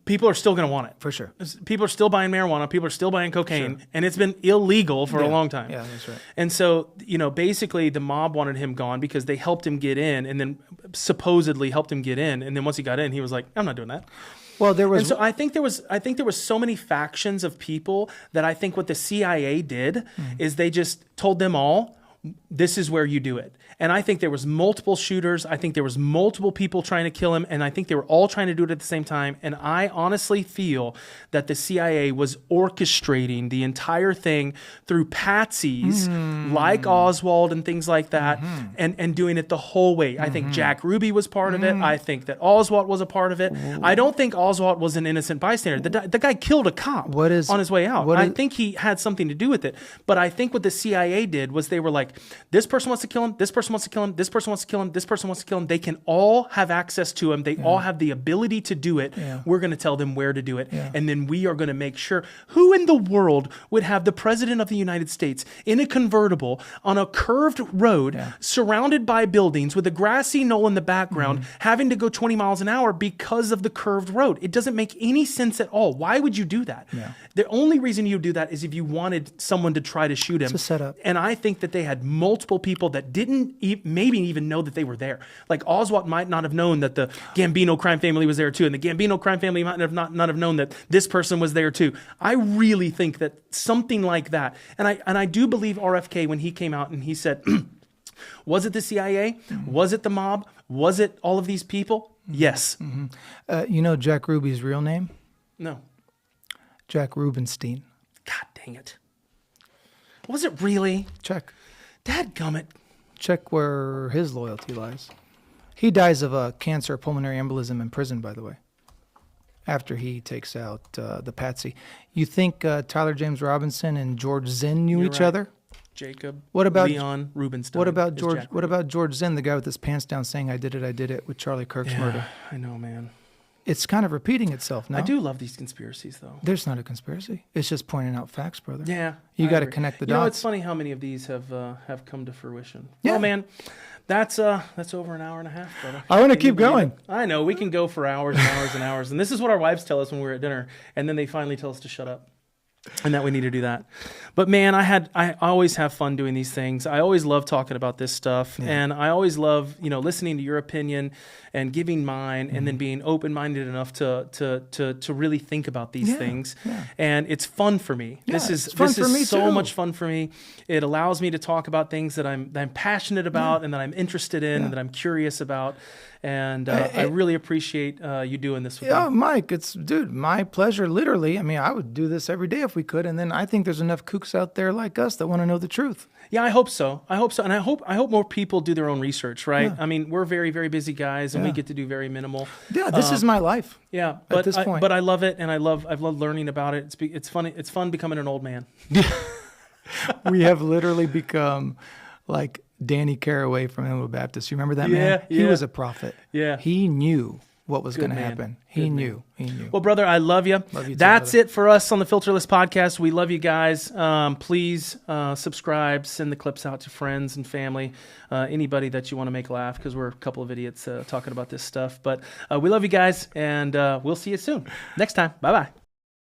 people are still going to want it.
For sure.
People are still buying marijuana. People are still buying cocaine. And it's been illegal for a long time.
Yeah, that's right.
And so, basically the mob wanted him gone because they helped him get in and then supposedly helped him get in. And then once he got in, he was like, I'm not doing that.
Well, there was...
And so I think there was so many factions of people that I think what the CIA did is they just told them all, this is where you do it. And I think there was multiple shooters. I think there was multiple people trying to kill him. And I think they were all trying to do it at the same time. And I honestly feel that the CIA was orchestrating the entire thing through patsies like Oswald and things like that and doing it the whole way. I think Jack Ruby was part of it. I think that Oswald was a part of it. I don't think Oswald was an innocent bystander. The guy killed a cop on his way out. I think he had something to do with it. But I think what the CIA did was they were like, like, this person wants to kill him, this person wants to kill him, this person wants to kill him, this person wants to kill him. They can all have access to him. They all have the ability to do it.
Yeah.
We're going to tell them where to do it.
Yeah.
And then we are going to make sure. Who in the world would have the president of the United States in a convertible on a curved road surrounded by buildings with a grassy knoll in the background, having to go 20 miles an hour because of the curved road? It doesn't make any sense at all. Why would you do that?
Yeah.
The only reason you do that is if you wanted someone to try to shoot him.
It's a setup.
And I think that they had multiple people that didn't maybe even know that they were there. Like Oswald might not have known that the Gambino crime family was there too, and the Gambino crime family might have not have known that this person was there too. I really think that something like that, and I do believe RFK when he came out and he said, was it the CIA? Was it the mob? Was it all of these people? Yes.
You know Jack Ruby's real name?
No.
Jack Rubenstein.
God dang it. Was it really?
Check.
Dadgummit.
Check where his loyalty lies. He dies of cancer, pulmonary embolism in prison, by the way, after he takes out the patsy. You think Tyler James Robinson and George Zinn knew each other?
Jacob.
What about
Leon Rubenstein?
What about George? What about George Zinn, the guy with his pants down, saying "I did it" with Charlie Kirk's murder?
I know, man.
It's kind of repeating itself now.
I do love these conspiracies, though.
There's not a conspiracy. It's just pointing out facts, brother.
Yeah,
you got to connect the dots.
You know, it's funny how many of these have come to fruition.
Yeah,
well, man, that's over an hour and a half, brother.
I want to keep going.
I know we can go for hours and hours and hours, and this is what our wives tell us when we're at dinner, and then they finally tell us to shut up. And that we need to do that. But man, I always have fun doing these things. I always love talking about this stuff. Yeah. And I always love, listening to your opinion and giving mine and then being open-minded enough to really think about these things. Yeah. And it's fun for me.
Yeah,
this is so much fun for me. It allows me to talk about things that I'm passionate about and that I'm interested in and that I'm curious about. And I really appreciate you doing this with me.
Yeah, Mike, it's my pleasure, literally. I mean, I would do this every day if we could. And then I think there's enough kooks out there like us that want to know the truth.
Yeah, I hope so. And I hope more people do their own research, right? Yeah. I mean, we're very, very busy guys, and we get to do very minimal.
Yeah, this is my life.
Yeah, at this point. But I love it, and I've loved learning about it. It's funny. It's fun becoming an old man.
We have literally become like Danny Caraway from Hillel Baptist. You remember that man?
Yeah.
He was a prophet.
Yeah.
He knew what was going to happen. He knew.
Well, brother, I love you.
Love you too,
That's
brother.
it for us on the Filterless podcast. We love you guys. Please subscribe, send the clips out to friends and family, anybody that you want to make laugh, because we're a couple of idiots talking about this stuff. But we love you guys, and we'll see you soon. Next time. Bye-bye.